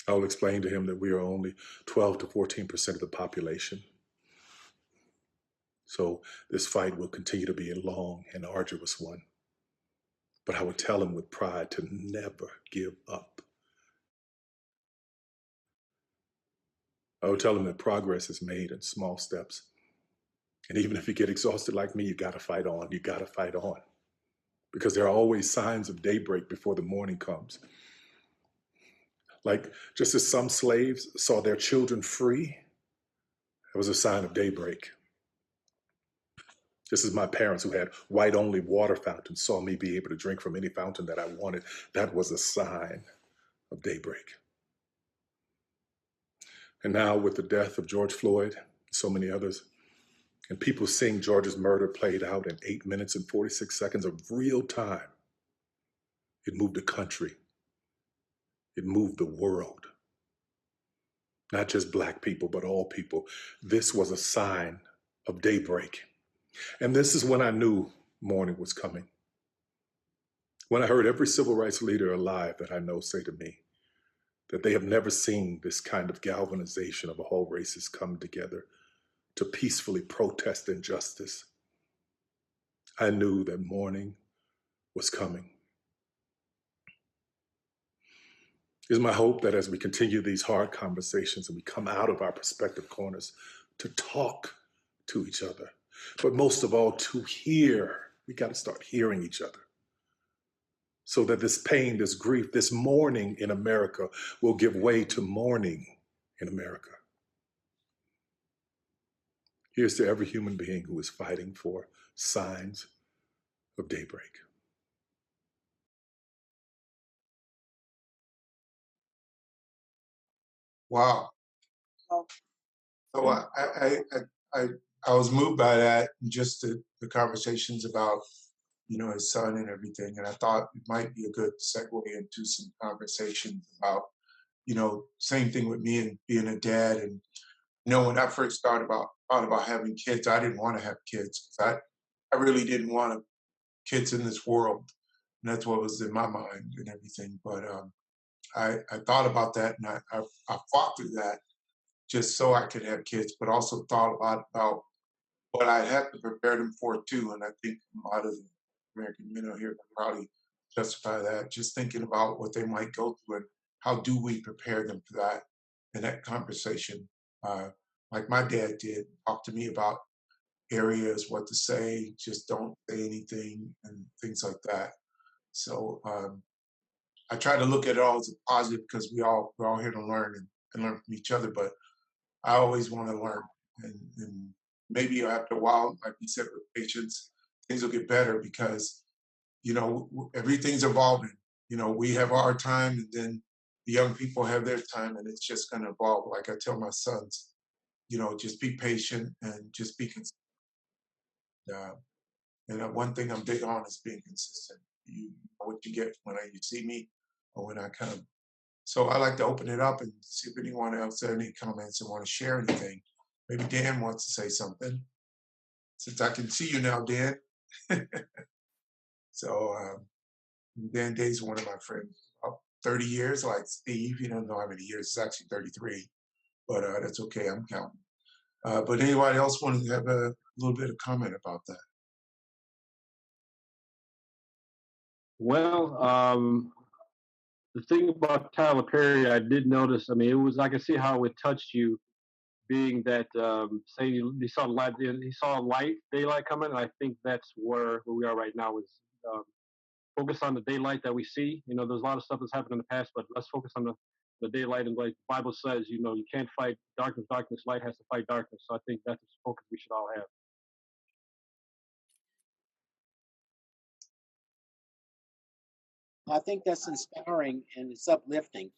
[SPEAKER 3] I'll explain to him that we are only 12 to 14% of the population. So this fight will continue to be a long and arduous one. But I would tell him with pride to never give up. I would tell him that progress is made in small steps. And even if you get exhausted like me, you gotta fight on, you gotta fight on. Because there are always signs of daybreak before the morning comes. Like just as some slaves saw their children free, it was a sign of daybreak. Just as my parents, who had white-only water fountains, saw me be able to drink from any fountain that I wanted, that was a sign of daybreak. And now with the death of George Floyd, and so many others, and people seeing George's murder played out in 8 minutes and 46 seconds of real time, it moved the country. It moved the world. Not just Black people, but all people. This was a sign of daybreak. And this is when I knew morning was coming. When I heard every civil rights leader alive that I know say to me that they have never seen this kind of galvanization of all races come together to peacefully protest injustice, I knew that morning was coming. It is my hope that as we continue these hard conversations and we come out of our prospective corners to talk to each other, but most of all to hear, we got to start hearing each other, so that this pain, this grief, this mourning in America will give way to morning in America. Here's to every human being who is fighting for signs of daybreak.
[SPEAKER 2] Wow. So I I was moved by that, and just the conversations about, his son and everything. And I thought it might be a good segue into some conversations about, same thing with me and being a dad. And, when I first thought about having kids, I didn't want to have kids because I really didn't want kids in this world. And that's what was in my mind and everything. But I thought about that, and I fought through that just so I could have kids, but also thought about what I have to prepare them for too. And I think a lot of the American men out here can probably justify that. Just thinking about what they might go through and how do we prepare them for that in that conversation. Like my dad did, talk to me about areas, what to say, just don't say anything, and things like that. So I try to look at it all as a positive because we're all here to learn and learn from each other. But I always want to learn, and maybe after a while, like you said, with patience, things will get better because everything's evolving. We have our time, and then the young people have their time, and it's just going to evolve. Like I tell my sons, just be patient and just be consistent. And one thing I'm big on is being consistent. You know what you get when you see me or when I come. So I like to open it up and see if anyone else has any comments and want to share anything. Maybe Dan wants to say something. Since I can see you now, Dan. So Dan Day's one of my friends. About 30 years, like Steve. You don't know how many years. It's actually 33. But that's okay. I'm counting. But anybody else want to have a little bit of comment about that?
[SPEAKER 16] Well, the thing about Tyler Perry, I did notice. I mean, I can see how it touched you, being that say you saw light, he saw daylight coming. And I think that's where we are right now is focus on the daylight that we see. There's a lot of stuff that's happened in the past, but let's focus on the daylight. And like the Bible says, you can't fight darkness. Light has to fight darkness. So I think that's the focus we should all have.
[SPEAKER 10] I think that's inspiring and it's uplifting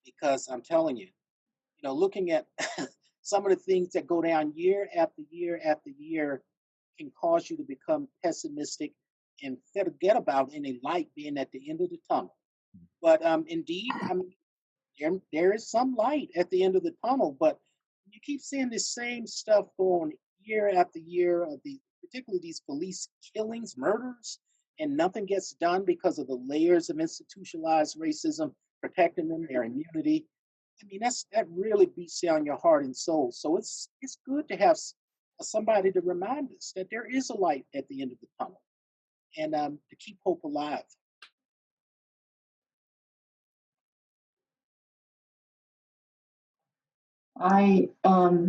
[SPEAKER 10] because I'm telling you, looking at some of the things that go down year after year after year can cause you to become pessimistic and forget about any light being at the end of the tunnel. But indeed, I mean, there is some light at the end of the tunnel, but you keep seeing the same stuff going year after year of particularly these police killings, murders, and nothing gets done because of the layers of institutionalized racism protecting them, their immunity. I mean, that really beats down your heart and soul. So it's good to have somebody to remind us that there is a light at the end of the tunnel, and to keep hope alive.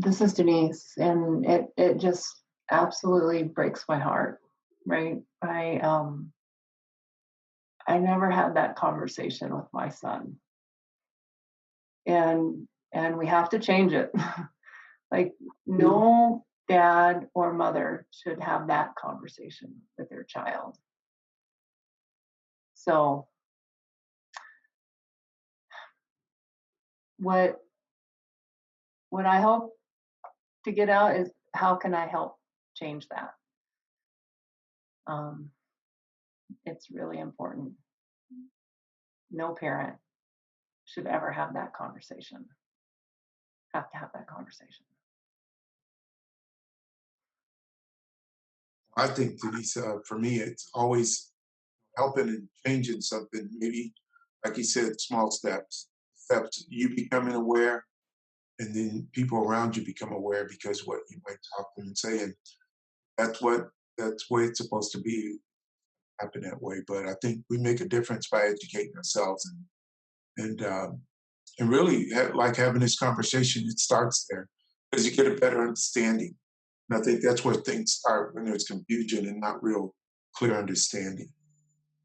[SPEAKER 9] This is Denise, and it just absolutely breaks my heart, right? I never had that conversation with my son, and we have to change it. Like no dad or mother should have that conversation with their child. So what I hope to get out is how can I help change that? It's really important. No parent should ever have that conversation. Have to have that conversation.
[SPEAKER 2] I think, Denise, for me, it's always helping and changing something. Maybe, like you said, small steps. You becoming aware, and then people around you become aware because what you might talk to them and say, and that's the way it's supposed to be, happen that way. But I think we make a difference by educating ourselves and really like having this conversation. It starts there because you get a better understanding. And I think that's where things start when there's confusion and not real clear understanding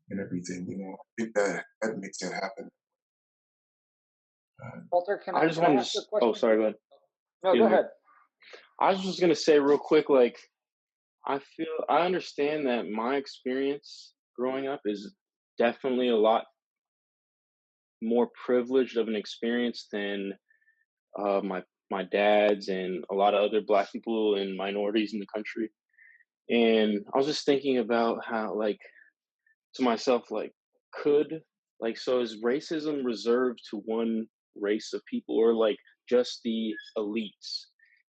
[SPEAKER 2] and everything. I think that makes it happen.
[SPEAKER 4] Walter, can
[SPEAKER 12] I just
[SPEAKER 4] can I
[SPEAKER 12] wanted
[SPEAKER 4] ask
[SPEAKER 12] to.
[SPEAKER 4] you a question?
[SPEAKER 12] Oh, sorry. Go ahead.
[SPEAKER 4] No,
[SPEAKER 12] You
[SPEAKER 4] go
[SPEAKER 12] go ahead.
[SPEAKER 4] ahead.
[SPEAKER 12] I was just gonna say real quick, like I understand that my experience growing up is definitely a lot more privileged of an experience than my my dad's and a lot of other Black people and minorities in the country. And I was just thinking about how, like, to myself, like, could, like, so is racism reserved to one race of people, or like just the elites?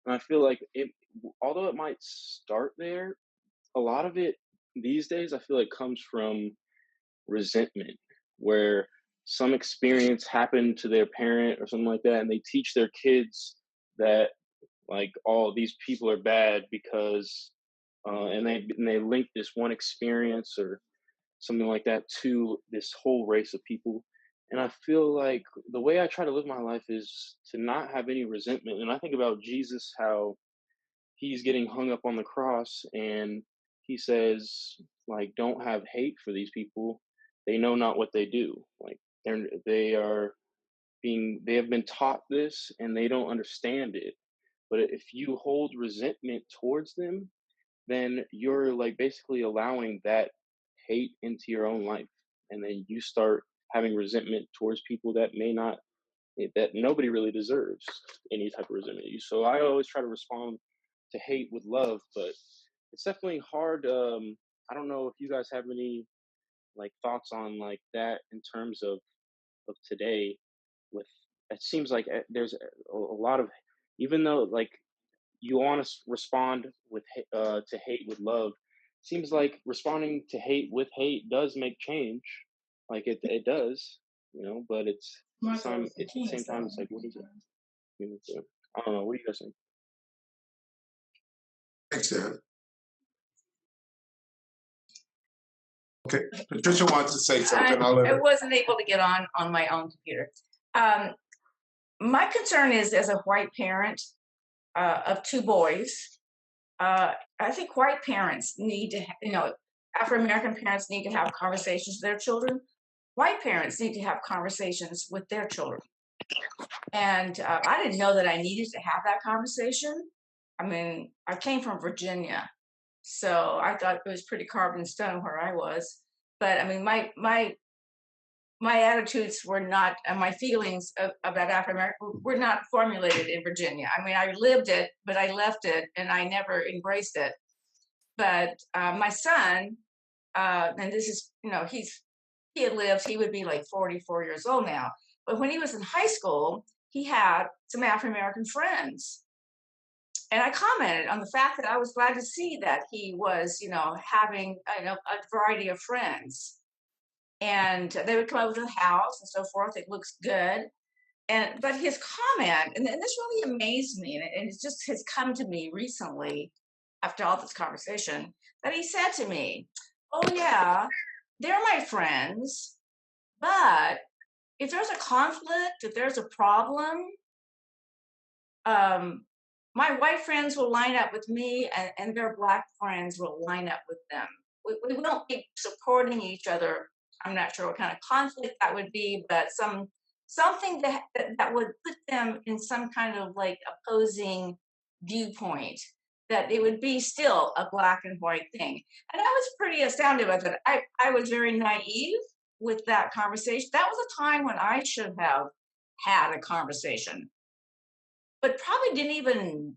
[SPEAKER 12] And I feel like it, although it might start there, a lot of it these days I feel like comes from resentment, where some experience happened to their parent or something like that, and they teach their kids that, like, all these people are bad because and they link this one experience or something like that to this whole race of people. And I feel like the way I try to live my life is to not have any resentment. And I think about Jesus, how he's getting hung up on the cross, and he says, like, don't have hate for these people. They know not what they do. Like, they have been taught this and they don't understand it. But if you hold resentment towards them, then you're, like, basically allowing that hate into your own life. And then you start having resentment towards people that may not, that nobody really deserves any type of resentment. So I always try to respond to hate with love, but it's definitely hard. I don't know if you guys have any, like, thoughts on, like, that in terms of today. With, it seems like there's a lot of, even though, like, you want to respond with to hate with love, seems like responding to hate with hate does make change. Like, it does, but it's at the same time it's like, what is it? So, I don't know. What do you guys think?
[SPEAKER 2] Thanks, Ed. Okay, Patricia wants to say something.
[SPEAKER 17] I wasn't able to get on my own computer. My concern is, as a white parent of two boys, I think white parents need to, Afro-American parents need to have conversations with their children. White parents need to have conversations with their children. And I didn't know that I needed to have that conversation. I mean, I came from Virginia, so I thought it was pretty carved in stone where I was. But I mean, my attitudes were not, and my feelings about Afro-American were not formulated in Virginia. I mean, I lived it, but I left it, and I never embraced it. But my son, and this is, he had lived, he would be like 44 years old now. But when he was in high school, he had some Afro-American friends. And I commented on the fact that I was glad to see that he was, having a variety of friends. And they would come over to the house and so forth. It looks good. But his comment, and this really amazed me, and it just has come to me recently after all this conversation, that he said to me, oh yeah, they're my friends, but if there's a conflict, if there's a problem, my white friends will line up with me, and their Black friends will line up with them. We won't be supporting each other. I'm not sure what kind of conflict that would be, but something that would put them in some kind of, like, opposing viewpoint, that it would be still a Black and white thing. And I was pretty astounded about that. I was very naive with that conversation. That was a time when I should have had a conversation, but probably didn't even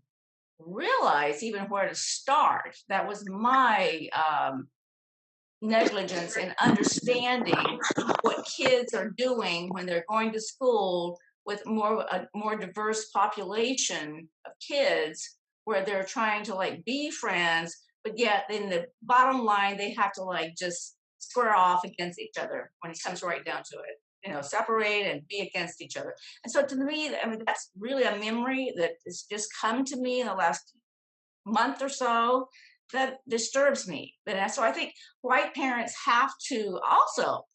[SPEAKER 17] realize even where to start. That was my negligence in understanding what kids are doing when they're going to school with a more diverse population of kids, where they're trying to, like, be friends, but yet in the bottom line they have to, like, just square off against each other when it comes right down to it. Separate and be against each other. And so to me, I mean, that's really a memory that has just come to me in the last month or so that disturbs me. But so I think white parents have to also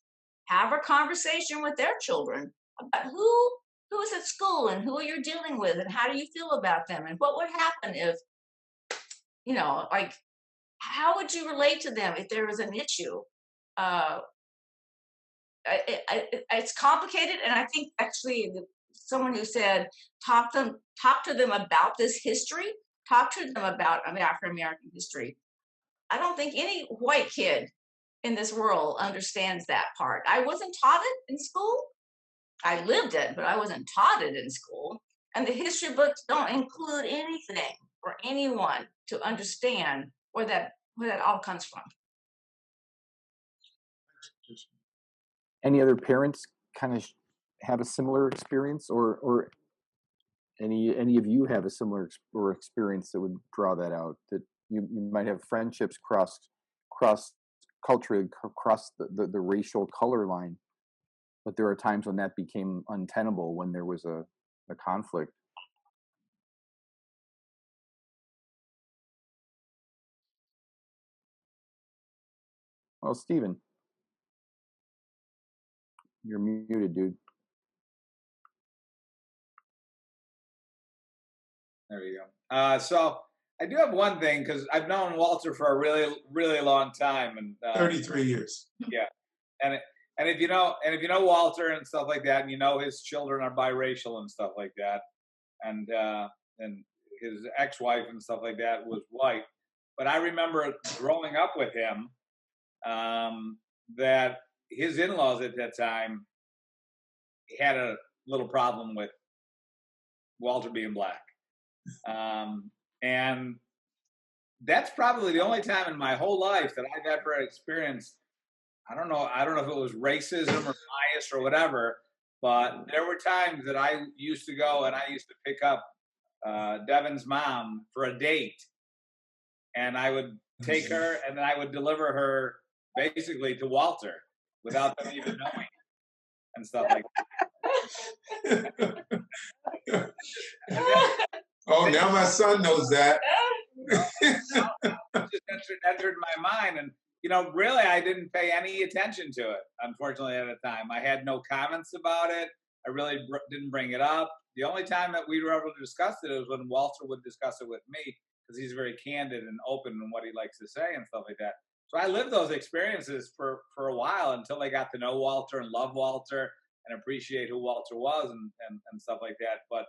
[SPEAKER 17] have a conversation with their children about who is at school and who you're dealing with and how do you feel about them and what would happen if, like, how would you relate to them if there was an issue? It's complicated, and I think actually someone who said talk to them about this history, talk to them about Afro-American history. I don't think any white kid in this world understands that part. I wasn't taught it in school. I lived it, but I wasn't taught it in school. And the history books don't include anything for anyone to understand where that all comes from.
[SPEAKER 1] Any other parents kind of have a similar experience, or any of you have a similar experience that would draw that out, that you might have friendships cross culturally, across the racial color line, but there are times when that became untenable, when there was a conflict. Well, Stephen, you're muted, dude.
[SPEAKER 8] There you go. So I do have one thing, because I've known Walter for a really, really long time, and
[SPEAKER 2] 33 years.
[SPEAKER 8] Yeah, and if you know Walter and stuff like that, and you know his children are biracial and stuff like that, and his ex-wife and stuff like that was white. But I remember growing up with him, that his in-laws at that time had a little problem with Walter being black. And that's probably the only time in my whole life that I've ever experienced, I don't know if it was racism or bias or whatever, but there were times that I used to go and I used to pick up Devin's mom for a date, and I would take her and then I would deliver her basically to Walter without them even knowing and stuff like that.
[SPEAKER 2] Oh, now my son knows that.
[SPEAKER 8] It just entered my mind, and really, I didn't pay any attention to it. Unfortunately, at the time, I had no comments about it. I really didn't bring it up. The only time that we were able to discuss it was when Walter would discuss it with me, because he's very candid and open in what he likes to say and stuff like that. So I lived those experiences for a while until I got to know Walter and love Walter and appreciate who Walter was and stuff like that. But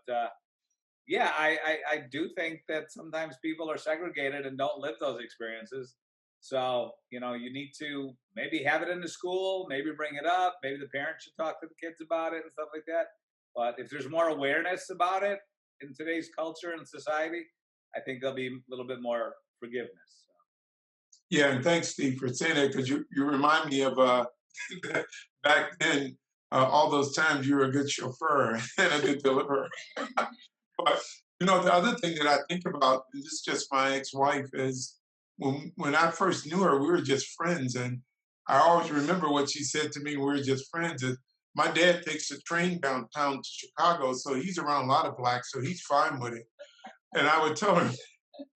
[SPEAKER 8] yeah, I do think that sometimes people are segregated and don't live those experiences. So, you need to maybe have it in the school, maybe bring it up, maybe the parents should talk to the kids about it and stuff like that. But if there's more awareness about it in today's culture and society, I think there'll be a little bit more forgiveness.
[SPEAKER 2] Yeah, and thanks, Steve, for saying that, because you remind me of back then, all those times you were a good chauffeur and a good deliverer. But, the other thing that I think about, and this is just my ex-wife, is when I first knew her, we were just friends. And I always remember what she said to me when we were just friends. Is my dad takes a train downtown to Chicago, so he's around a lot of blacks, so he's fine with it. And I would tell her,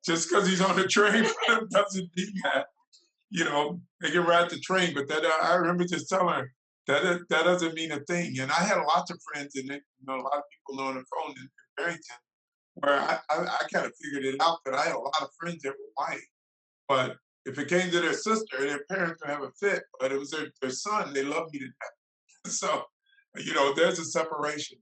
[SPEAKER 2] just because he's on the train doesn't mean that, they can ride the train. But that I remember just telling her that doesn't mean a thing. And I had lots of friends, and a lot of people know on the phone in Barrington, where I kind of figured it out that I had a lot of friends that were white. But if it came to their sister, their parents would have a fit. But it was their son, they loved me to death. So, there's a separation.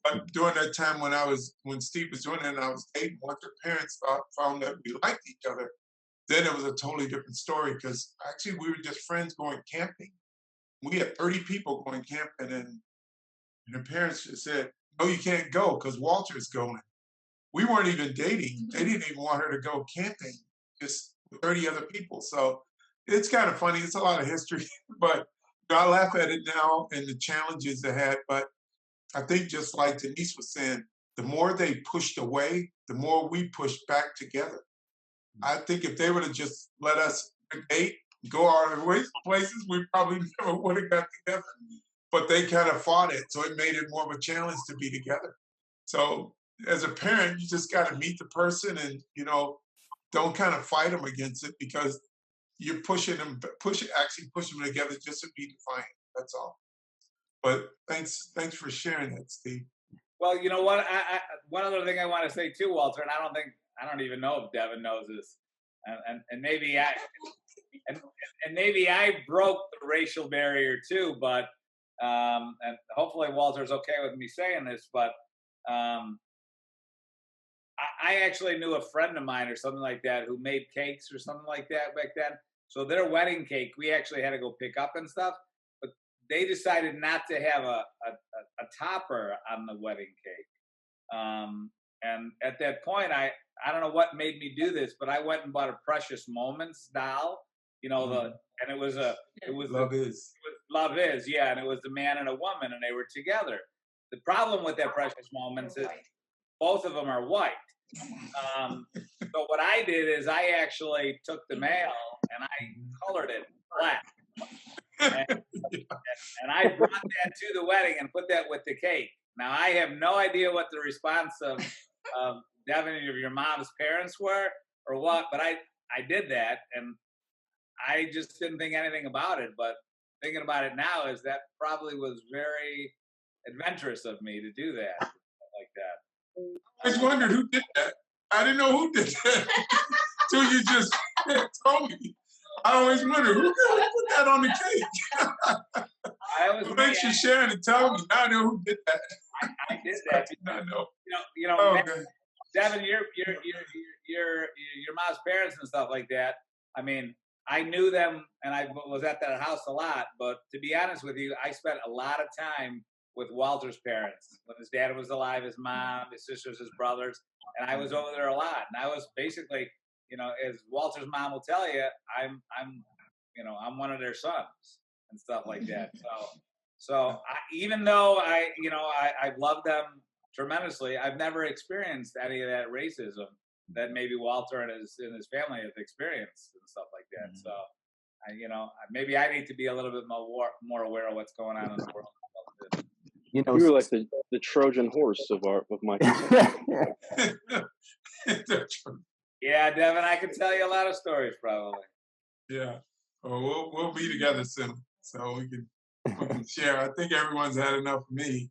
[SPEAKER 2] But during that time when Steve was doing it and I was dating, once their parents found that we liked each other, then it was a totally different story, because actually we were just friends going camping. We had 30 people going camping, and her parents just said, "No, you can't go because Walter's going." We weren't even dating. They didn't even want her to go camping, just with 30 other people. So it's kind of funny. It's a lot of history, but I laugh at it now and the challenges they had. But I think, just like Denise was saying, the more they pushed away, the more we pushed back together. I think if they would have just let us date, go our places, we probably never would have got together. But they kind of fought it, so it made it more of a challenge to be together. So as a parent, you just got to meet the person and, don't kind of fight them against it, because you're pushing them together just to be defiant. That's all. But thanks for sharing that, Steve.
[SPEAKER 8] Well, you know what? I one other thing I want to say too, Walter, and I don't even know if Devin knows this, and maybe I broke the racial barrier too, but and hopefully Walter's okay with me saying this, but I actually knew a friend of mine or something like that who made cakes or something like that back then. So their wedding cake, we actually had to go pick up and stuff, but they decided not to have a topper on the wedding cake. And at that point, I don't know what made me do this, but I went and bought a Precious Moments doll. You know, and it was
[SPEAKER 2] Love Is.
[SPEAKER 8] Love Is, yeah, and it was the man and a woman, and they were together. The problem with that Precious Moments is both of them are white. So what I did is I actually took the male and I colored it black. And I brought that to the wedding and put that with the cake. Now, I have no idea what the response of Devin and your mom's parents were or what, but I did that, and I just didn't think anything about it. But thinking about it now is that probably was very adventurous of me to do that, like that.
[SPEAKER 2] I just wondered who did that. I didn't know who did that till you just told me. I always wonder who put that on the cake. It makes you share and tell me. Now I know who did that.
[SPEAKER 8] I did that.
[SPEAKER 2] I know.
[SPEAKER 8] You know,
[SPEAKER 2] okay.
[SPEAKER 8] Devin, your mom's parents and stuff like that. I mean, I knew them and I was at that house a lot. But to be honest with you, I spent a lot of time with Walter's parents when his dad was alive, his mom, his sisters, his brothers, and I was over there a lot. And I was basically, you know, as Walter's mom will tell you, I'm one of their sons and stuff like that. So even though I love them tremendously, I've never experienced any of that racism that maybe Walter and his family have experienced and stuff like that. So, maybe I need to be a little bit more aware of what's going on in the world.
[SPEAKER 12] You were like the Trojan horse of my.
[SPEAKER 8] Yeah, Devin, I can tell you a lot of stories, probably.
[SPEAKER 2] Yeah, well, we'll be together soon, so we can share. I think everyone's had enough of me.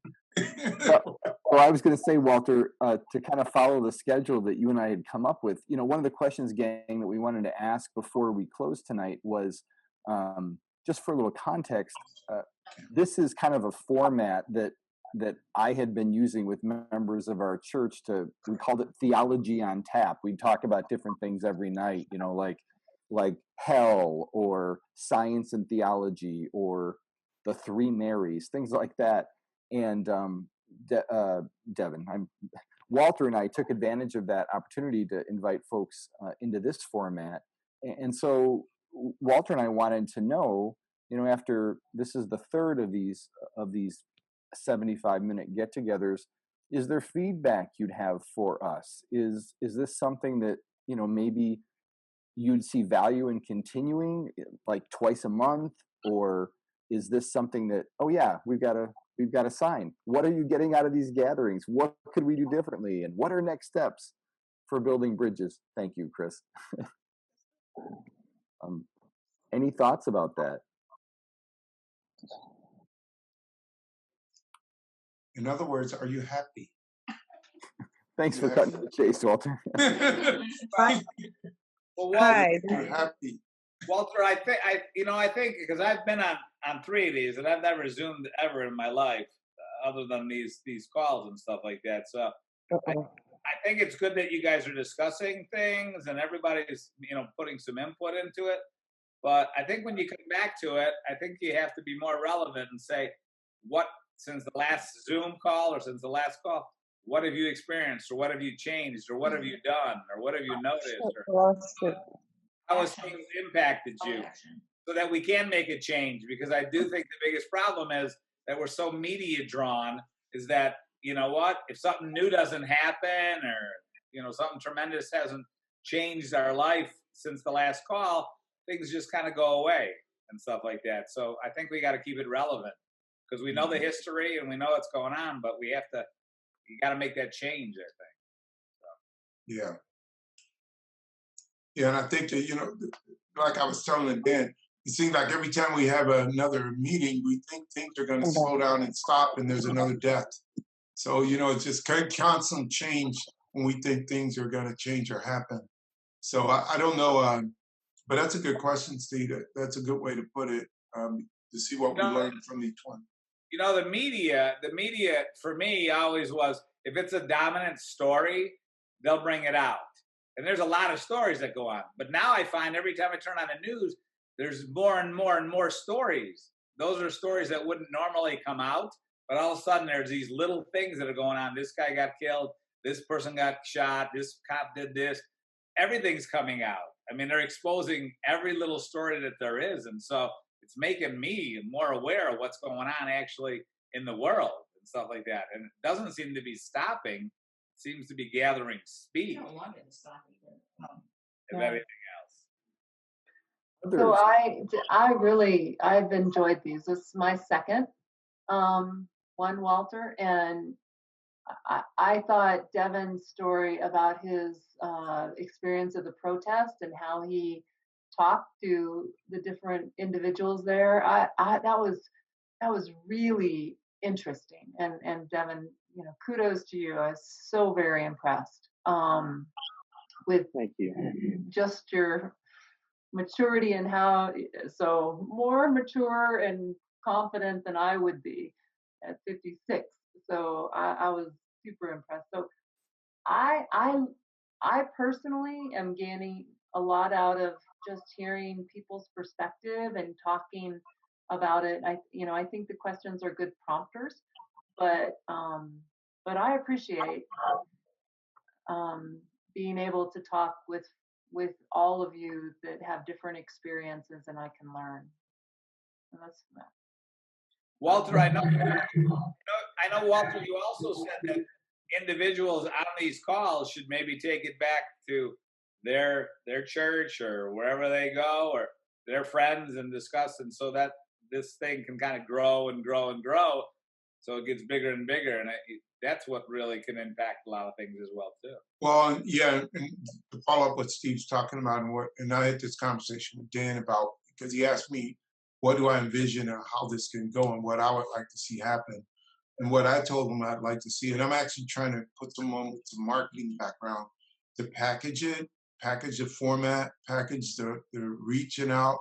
[SPEAKER 1] Well, I was going to say, Walter, to kind of follow the schedule that you and I had come up with. You know, one of the questions, gang, that we wanted to ask before we close tonight was, just for a little context, this is kind of a format that I had been using with members of our church we called it Theology on Tap. We'd talk about different things every night, you know, like hell or science and theology or the Three Marys, things like that. And Walter and I took advantage of that opportunity to invite folks into this format. And so Walter and I wanted to know, you know, after this is the third of these 75-minute get-togethers, is there feedback you'd have for us? Is this something that, you know, maybe you'd see value in continuing like twice a month, or is this something that, oh yeah, we've got to sign? What are you getting out of these gatherings? What could we do differently? And what are next steps for building bridges? Thank you, Chris. Any thoughts about that?
[SPEAKER 2] In other words, are you happy?
[SPEAKER 1] Thanks for cutting to the chase, Walter.
[SPEAKER 8] Well, Walter,
[SPEAKER 2] you're happy.
[SPEAKER 8] Walter, I think because I've been on 3 of these and I've never Zoomed ever in my life, other than these calls and stuff like that. So I think it's good that you guys are discussing things and everybody's, you know, putting some input into it. But I think when you come back to it, I think you have to be more relevant and say, what, since the last Zoom call or since the last call, what have you experienced, or what have you changed, or what have you done, or what have you noticed, or how has things impacted you, so that we can make a change? Because I do think the biggest problem is that we're so media drawn, is that, you know what, if something new doesn't happen, or, you know, something tremendous hasn't changed our life since the last call, things just kind of go away and stuff like that. So I think we got to keep it relevant, because we know the history and we know what's going on, but you got to make that change, I think. So.
[SPEAKER 2] Yeah. Yeah, and I think that, you know, like I was telling Dan, it seems like every time we have another meeting, we think things are going to slow down and stop, and there's another death. So, you know, it's just constant change when we think things are going to change or happen. So I don't know, but that's a good question, Steve. That's a good way to put it, to see what we learned from each one.
[SPEAKER 8] You know, the media for me always was, if it's a dominant story, they'll bring it out. And there's a lot of stories that go on. But now I find every time I turn on the news, there's more and more and more stories. Those are stories that wouldn't normally come out. But all of a sudden, there's these little things that are going on. This guy got killed. This person got shot. This cop did this. Everything's coming out. I mean, they're exposing every little story that there is. And so it's making me more aware of what's going on actually in the world and stuff like that. And it doesn't seem to be stopping. It seems to be gathering speed.
[SPEAKER 17] I don't want it to stop either.
[SPEAKER 8] If
[SPEAKER 9] Yeah.
[SPEAKER 8] anything else.
[SPEAKER 9] So I've enjoyed these. This is my second one, Walter, and I thought Devin's story about his experience of the protest and how he talked to the different individuals there. That was really interesting. And Devin, you know, kudos to you. I was so very impressed with
[SPEAKER 1] Thank you.
[SPEAKER 9] just your maturity and how so more mature and confident than I would be at 56. So I was super impressed. So I personally am gaining a lot out of just hearing people's perspective and talking about it. I think the questions are good prompters, but I appreciate being able to talk with all of you that have different experiences and I can learn. And that's that.
[SPEAKER 8] Walter, I know, Walter, you also said that individuals on these calls should maybe take it back to their church or wherever they go or their friends and discuss, and so that this thing can kind of grow and grow and grow, so it gets bigger and bigger, and that's what really can impact a lot of things as well too.
[SPEAKER 2] Well, yeah, and to follow up what Steve's talking about, and I had this conversation with Dan about, because he asked me, what do I envision and how this can go and what I would like to see happen. And what I told him I'd like to see, and I'm actually trying to put someone with some marketing background to package it, package the format, package the reaching out,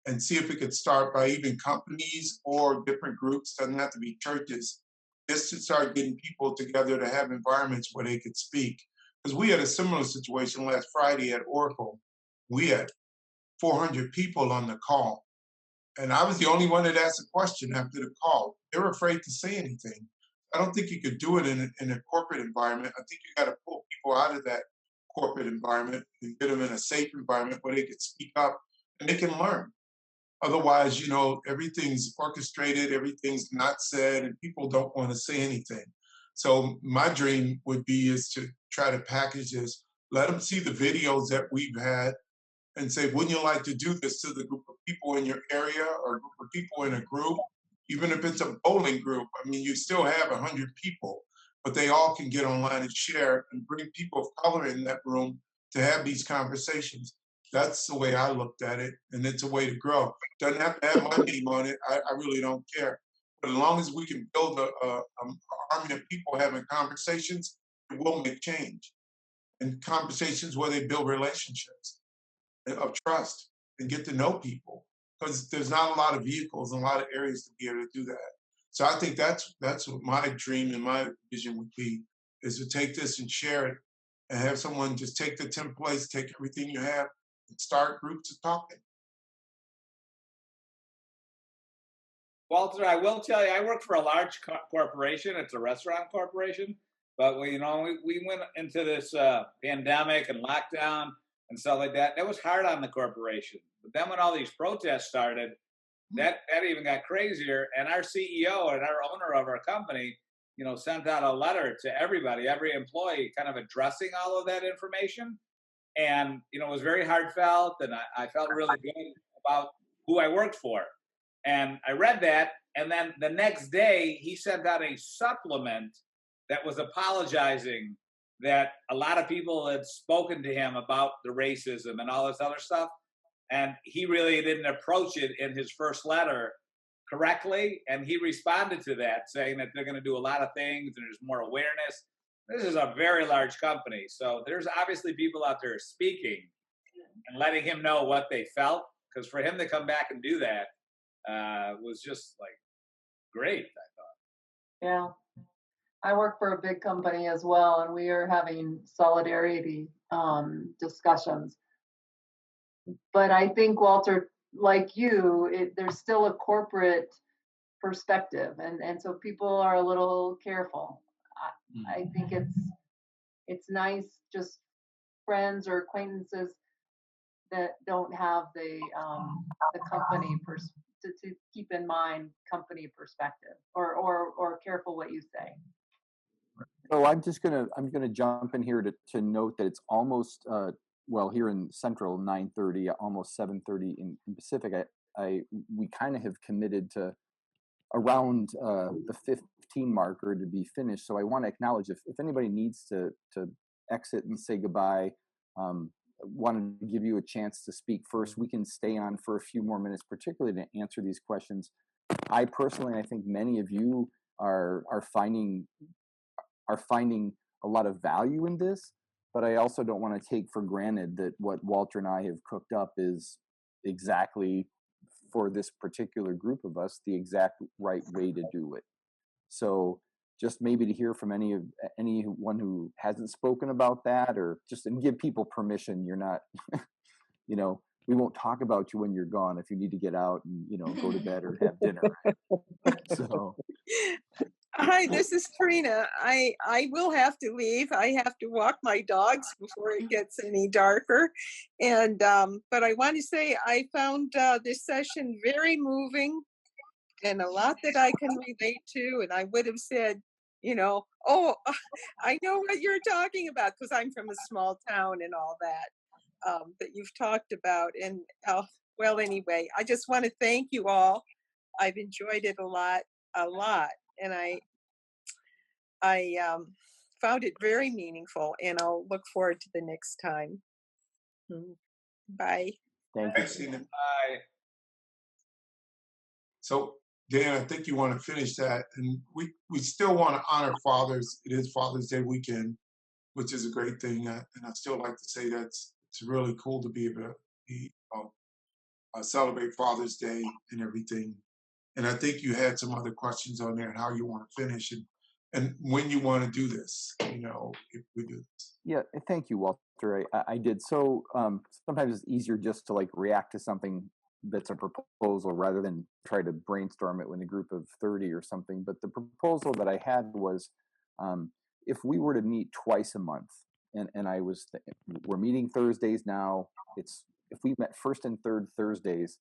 [SPEAKER 2] and see if it could start by even companies or different groups, doesn't have to be churches, just to start getting people together to have environments where they could speak. Because we had a similar situation last Friday at Oracle. We had 400 people on the call. And I was the only one that asked a question after the call. They were afraid to say anything. I don't think you could do it in a corporate environment. I think you got to pull people out of that corporate environment and get them in a safe environment where they could speak up and they can learn. Otherwise, you know, everything's orchestrated, everything's not said, and people don't want to say anything. So my dream would be is to try to package this, let them see the videos that we've had, and say, wouldn't you like to do this to the group of people in your area or a group of people in a group? Even if it's a bowling group, I mean, you still have 100 people, but they all can get online and share and bring people of color in that room to have these conversations. That's the way I looked at it, and it's a way to grow. Doesn't have to have my name on it. I really don't care. But as long as we can build an army of people having conversations, it will make change. And conversations where they build relationships of trust and get to know people, because there's not a lot of vehicles and a lot of areas to be able to do that. So I think that's what my dream and my vision would be, is to take this and share it and have someone just take the templates, take everything you have and start groups of talking.
[SPEAKER 8] Walter, I will tell you, I work for a large corporation. It's a restaurant corporation, but we went into this pandemic and lockdown and stuff like that. That was hard on the corporation. But then when all these protests started, that even got crazier. And our CEO and our owner of our company, you know, sent out a letter to everybody, every employee, kind of addressing all of that information. And, you know, it was very heartfelt, and I felt really good about who I worked for. And I read that, and then the next day, he sent out a supplement that was apologizing that a lot of people had spoken to him about the racism and all this other stuff. And he really didn't approach it in his first letter correctly. And he responded to that, saying that they're going to do a lot of things and there's more awareness. This is a very large company. So there's obviously people out there speaking and letting him know what they felt. Because for him to come back and do that was just like great, I thought.
[SPEAKER 9] Yeah. I work for a big company as well, and we are having solidarity discussions. But I think, Walter, like you, there's still a corporate perspective, and so people are a little careful. I think it's nice, just friends or acquaintances that don't have the company to keep in mind company perspective, or careful what you say.
[SPEAKER 1] So I'm gonna jump in here to note that it's almost well, here in Central 9:30, almost 7:30 in Pacific. We kind of have committed to around the 15 marker to be finished. So I want to acknowledge if anybody needs to exit and say goodbye, wanted to give you a chance to speak first. We can stay on for a few more minutes, particularly to answer these questions. I personally, I think many of you are finding a lot of value in this, but I also don't want to take for granted that what Walter and I have cooked up is exactly, for this particular group of us, the exact right way to do it. So just maybe to hear from anyone who hasn't spoken about that, or just and give people permission. You're not, we won't talk about you when you're gone if you need to get out and, go to bed or have dinner. So.
[SPEAKER 18] Hi, this is Trina. I will have to leave. I have to walk my dogs before it gets any darker. And but I want to say I found this session very moving and a lot that I can relate to. And I would have said, oh, I know what you're talking about, because I'm from a small town and all that you've talked about. And well, anyway, I just want to thank you all. I've enjoyed it a lot. And I found it very meaningful, and I'll look forward to the next time. Bye.
[SPEAKER 1] Thank you.
[SPEAKER 2] Bye. So, Dan, I think you want to finish that, and we still want to honor fathers. It is Father's Day weekend, which is a great thing, and I still like to say it's really cool to be able to celebrate Father's Day and everything. And I think you had some other questions on there and how you want to finish and when you want to do this, if we do this.
[SPEAKER 1] Yeah, thank you, Walter. I did. So sometimes it's easier just to react to something that's a proposal rather than try to brainstorm it with a group of 30 or something. But the proposal that I had was if we were to meet twice a month, and we're meeting Thursdays now. If we met first and third Thursdays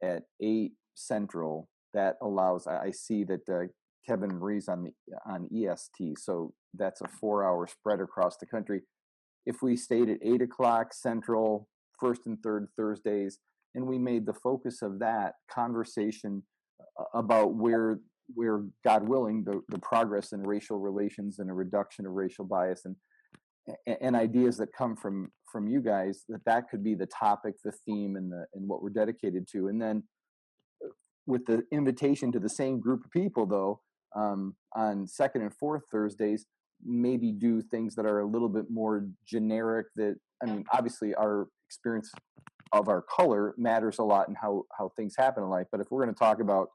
[SPEAKER 1] at 8 Central, that allows, I see that Kevin Marie's on EST, so that's a 4-hour spread across the country. If we stayed at 8 o'clock Central, first and third Thursdays, and we made the focus of that conversation about where God willing, the progress in racial relations and a reduction of racial bias and ideas that come from you guys, that could be the topic, the theme, and what we're dedicated to. And then with the invitation to the same group of people, though, on second and fourth Thursdays, maybe do things that are a little bit more generic. Obviously our experience of our color matters a lot in how things happen in life. But if we're going to talk about,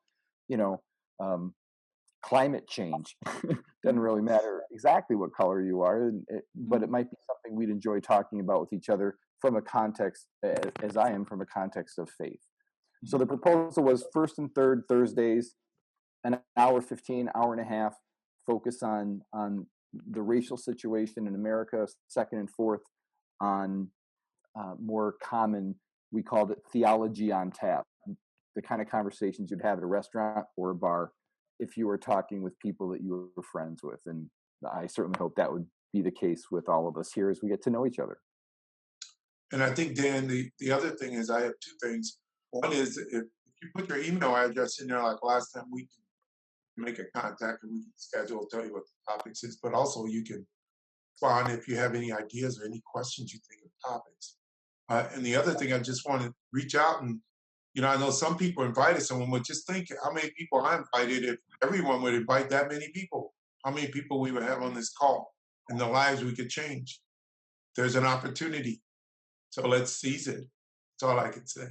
[SPEAKER 1] climate change, doesn't really matter exactly what color you are, but it might be something we'd enjoy talking about with each other from a context, as I am, from a context of faith. So the proposal was first and third Thursdays, an hour 15, hour and a half, focus on the racial situation in America. Second and fourth on more common, we called it theology on tap, the kind of conversations you'd have at a restaurant or a bar if you were talking with people that you were friends with. And I certainly hope that would be the case with all of us here as we get to know each other.
[SPEAKER 2] And I think, Dan, the other thing is I have two things. One is if you put your email address in there like last time, we can make a contact and we can schedule, tell you what the topics is, but also you can respond if you have any ideas or any questions you think of topics. And the other thing, I just want to reach out and, I know some people invited someone, but just think how many people I invited. If everyone would invite that many people, how many people we would have on this call and the lives we could change. There's an opportunity. So let's seize it. That's all I can say.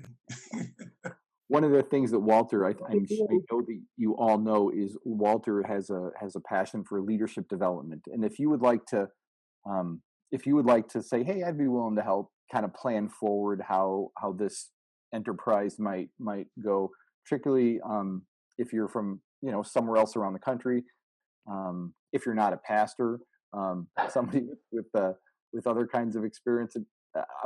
[SPEAKER 1] One of the things that Walter, I know that you all know, is Walter has a passion for leadership development. And if you would like to say, hey, I'd be willing to help kind of plan forward how this enterprise might go, particularly if you're from, somewhere else around the country, if you're not a pastor, somebody with other kinds of experience,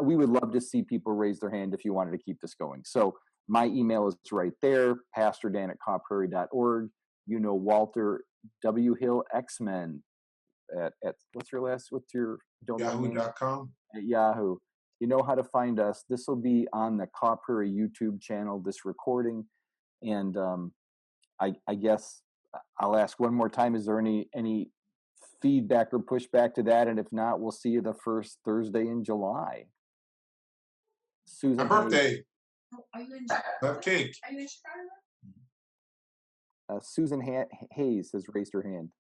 [SPEAKER 1] we would love to see people raise their hand if you wanted to keep this going. So my email is right there, pastordan@cawprairie.org. Walter W. Hill X-Men at what's your domain name?
[SPEAKER 2] Yahoo.com.
[SPEAKER 1] At Yahoo. You know how to find us. This will be on the Caw Prairie YouTube channel, this recording. And I guess I'll ask one more time, is there any feedback or pushback to that? And if not, we'll see you the first Thursday in July. Susan.
[SPEAKER 2] My birthday.
[SPEAKER 17] Are you in
[SPEAKER 2] Love cake.
[SPEAKER 17] Are you in Chicago?
[SPEAKER 1] Susan Hayes has raised her hand.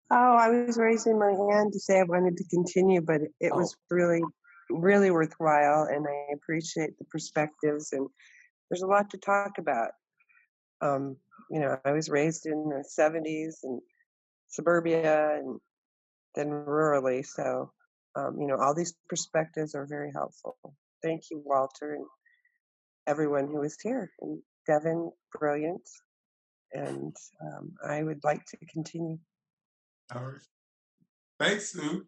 [SPEAKER 19] Oh, I was raising my hand to say I wanted to continue, but it was really, really worthwhile, and I appreciate the perspectives, and there's a lot to talk about. I was raised in the 70s and suburbia and then rurally, so, all these perspectives are very helpful. Thank you, Walter, and everyone who was here. And Devin, brilliant. And I would like to continue.
[SPEAKER 2] All right. Thanks, Sue.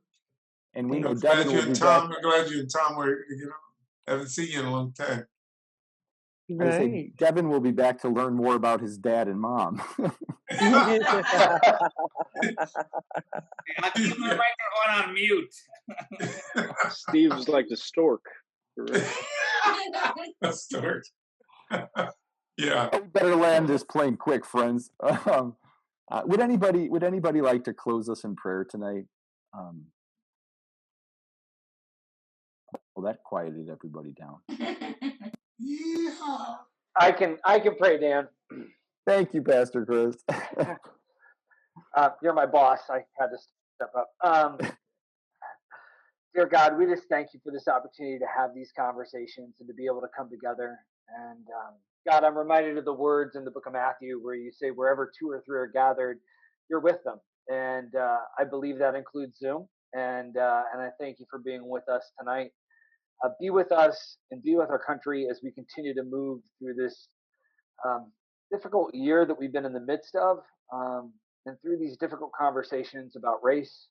[SPEAKER 1] And we know
[SPEAKER 2] I'm
[SPEAKER 1] Devin
[SPEAKER 2] glad you
[SPEAKER 1] will be
[SPEAKER 2] and Tom.
[SPEAKER 1] back.
[SPEAKER 2] I'm glad you and Tom were, haven't seen you in a long time.
[SPEAKER 1] I say Devin will be back to learn more about his dad and mom.
[SPEAKER 8] I'll keep my microphone on mute.
[SPEAKER 20] Steve's like the stork.
[SPEAKER 2] A stork. Yeah.
[SPEAKER 1] We better land this plane quick, friends. Would anybody like to close us in prayer tonight? Well, that quieted everybody down.
[SPEAKER 2] Yeah.
[SPEAKER 4] I can pray, Dan.
[SPEAKER 1] Thank you, Pastor Chris.
[SPEAKER 4] You're my boss. I had to step up. Dear God, we just thank you for this opportunity to have these conversations and to be able to come together. And God, I'm reminded of the words in the book of Matthew where you say, wherever 2 or 3 are gathered, you're with them. And I believe that includes Zoom. And I thank you for being with us tonight. Be with us and be with our country as we continue to move through this difficult year that we've been in the midst of, and through these difficult conversations about race.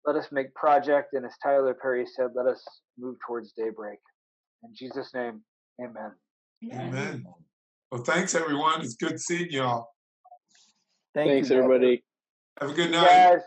[SPEAKER 4] Let us make project, and as Tyler Perry said, let us move towards daybreak. In Jesus' name, amen.
[SPEAKER 2] Amen. Well, thanks, everyone. It's good seeing y'all.
[SPEAKER 20] Thanks, everybody.
[SPEAKER 2] Have a good night.
[SPEAKER 4] Yes.